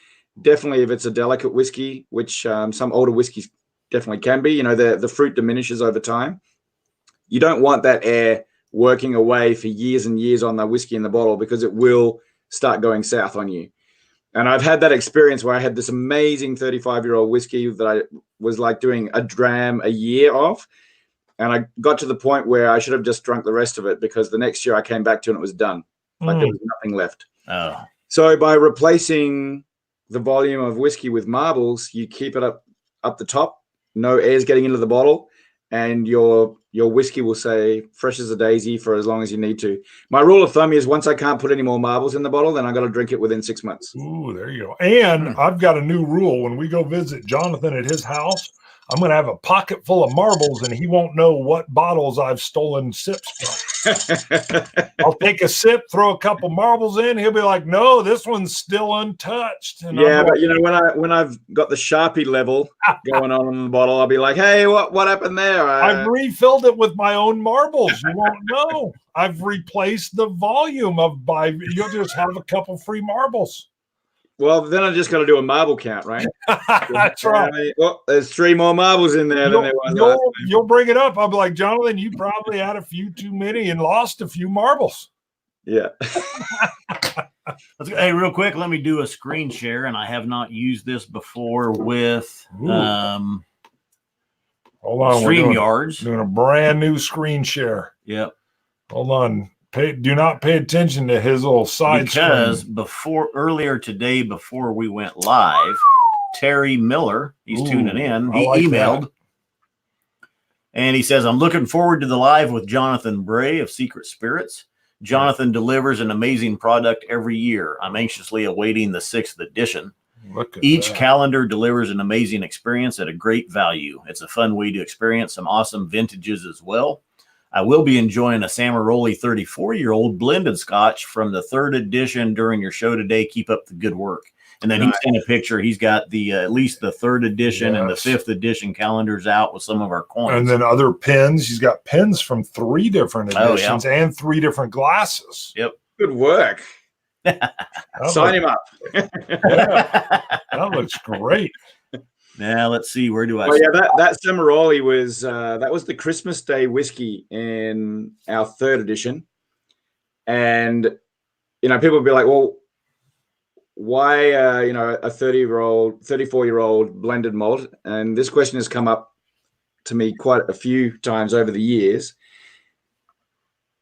Definitely if it's a delicate whiskey, which some older whiskeys definitely can be, the fruit diminishes over time. You don't want that air working away for years and years on the whiskey in the bottle because it will start going south on you. And I've had that experience where I had this amazing 35-year-old whiskey that I was like doing a dram a year of. And I got to the point where I should have just drunk the rest of it because the next year I came back to it and it was done. Like there was nothing left. Oh. So by replacing the volume of whiskey with marbles, you keep it up the top. No air's getting into the bottle. And your whiskey will say fresh as a daisy for as long as you need to. My rule of thumb is once I can't put any more marbles in the bottle, then I got to drink it within 6 months. Ooh, there you go. And I've got a new rule. When we go visit Jonathan at his house, I'm going to have a pocket full of marbles, and he won't know what bottles I've stolen sips from. I'll take a sip, throw a couple marbles in. He'll be like, "No, this one's still untouched." And yeah, but when I've got the Sharpie level going on in the bottle, I'll be like, "Hey, what happened there?" I've refilled it with my own marbles. You won't know. I've replaced the volume you'll just have a couple free marbles. Well, then I just got to do a marble count, right? That's right. Well, there's 3 more marbles in there than there was last time. You'll bring it up. I'll be like, "Jonathan, you probably had a few too many and lost a few marbles." Yeah. Hey, real quick, let me do a screen share, and I have not used this before with hold on, StreamYards. Doing a brand new screen share. Yep. Hold on. Do not pay attention to his little side because screen. Earlier today, before we went live, Terry Miller, he's tuning in. He emailed and he says, "I'm looking forward to the live with Jonathan Bray of Secret Spirits. Jonathan delivers an amazing product every year. I'm anxiously awaiting the 6th edition. Each calendar delivers an amazing experience at a great value. It's a fun way to experience some awesome vintages as well. I will be enjoying a Samaroli 34-year-old blended scotch from the 3rd edition during your show today. Keep up the good work." And then he sent a picture. He's got the at least the 3rd edition and the 5th edition calendars out with some of our coins. And then other pins. He's got pins from 3 different editions and 3 different glasses. Yep. Good work. Sign him up. That looks great. Now let's see. Where do I? Oh yeah, that Samaroli was that was the Christmas Day whiskey in our 3rd edition, and people would be like, "Well, why a 34-year-old blended malt?" And this question has come up to me quite a few times over the years.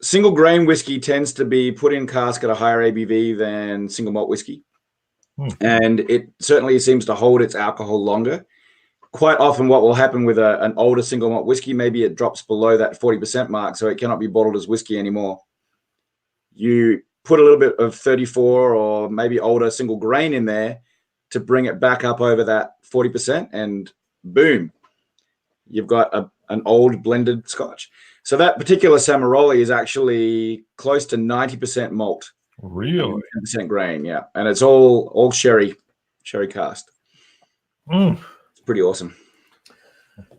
Single grain whiskey tends to be put in cask at a higher ABV than single malt whiskey. And it certainly seems to hold its alcohol longer. Quite often what will happen with an older single malt whiskey, maybe it drops below that 40% mark, so it cannot be bottled as whiskey anymore. You put a little bit of 34 or maybe older single grain in there to bring it back up over that 40%, and boom, you've got an old blended scotch. So that particular Samaroli is actually close to 90% malt. Really? 10% grain, yeah. And it's all sherry cast. It's pretty awesome.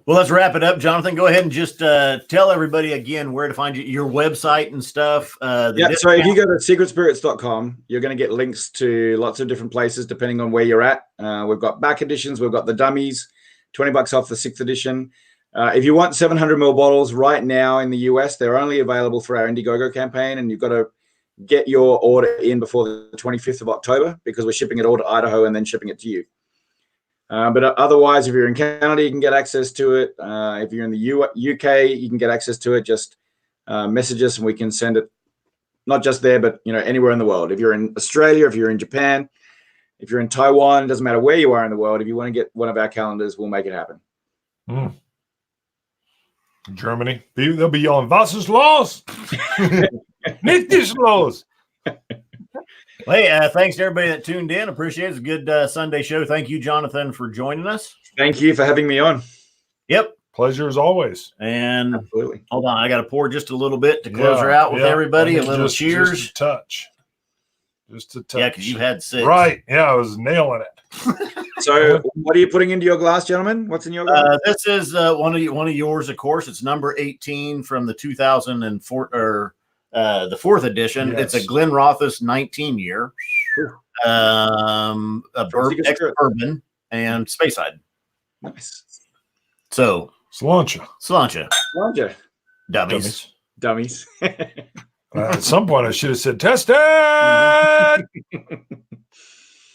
Well, let's wrap it up. Jonathan, go ahead and just tell everybody again where to find your website and stuff. So if you go to secretspirits.com, you're going to get links to lots of different places depending on where you're at. We've got back editions. We've got the dummies, $20 off the 6th edition. If you want 700ml bottles right now in the US, they're only available through our Indiegogo campaign, and you've got to get your order in before the 25th of October, because we're shipping it all to Idaho and then shipping it to you. But otherwise, if you're in Canada, you can get access to it. If you're in the UK, you can get access to it. Just message us and we can send it, not just there, but anywhere in the world. If you're in Australia, if you're in Japan, if you're in Taiwan, it doesn't matter where you are in the world. If you want to get one of our calendars, we'll make it happen. Germany, they'll be yelling, "Was ist los? Nicht ist los." Hey, thanks to everybody that tuned in. Appreciate it. It's a good Sunday show. Thank you, Jonathan, for joining us. Thank you for having me on. Yep. Pleasure as always. And absolutely. Hold on. I got to pour just a little bit to close her out with everybody. A little cheers. Just a touch. Just a touch. Yeah, because you had 6. Right. Yeah, I was nailing it. So what are you putting into your glass, gentlemen? What's in your glass? This is one of yours, of course. It's number 18 from the 2004 or the 4th edition. Yes. It's a Glenrothes 19 year, ex-bourbon and Speyside. Nice. So Sláinte. Dummies. At some point, I should have said, "Test it."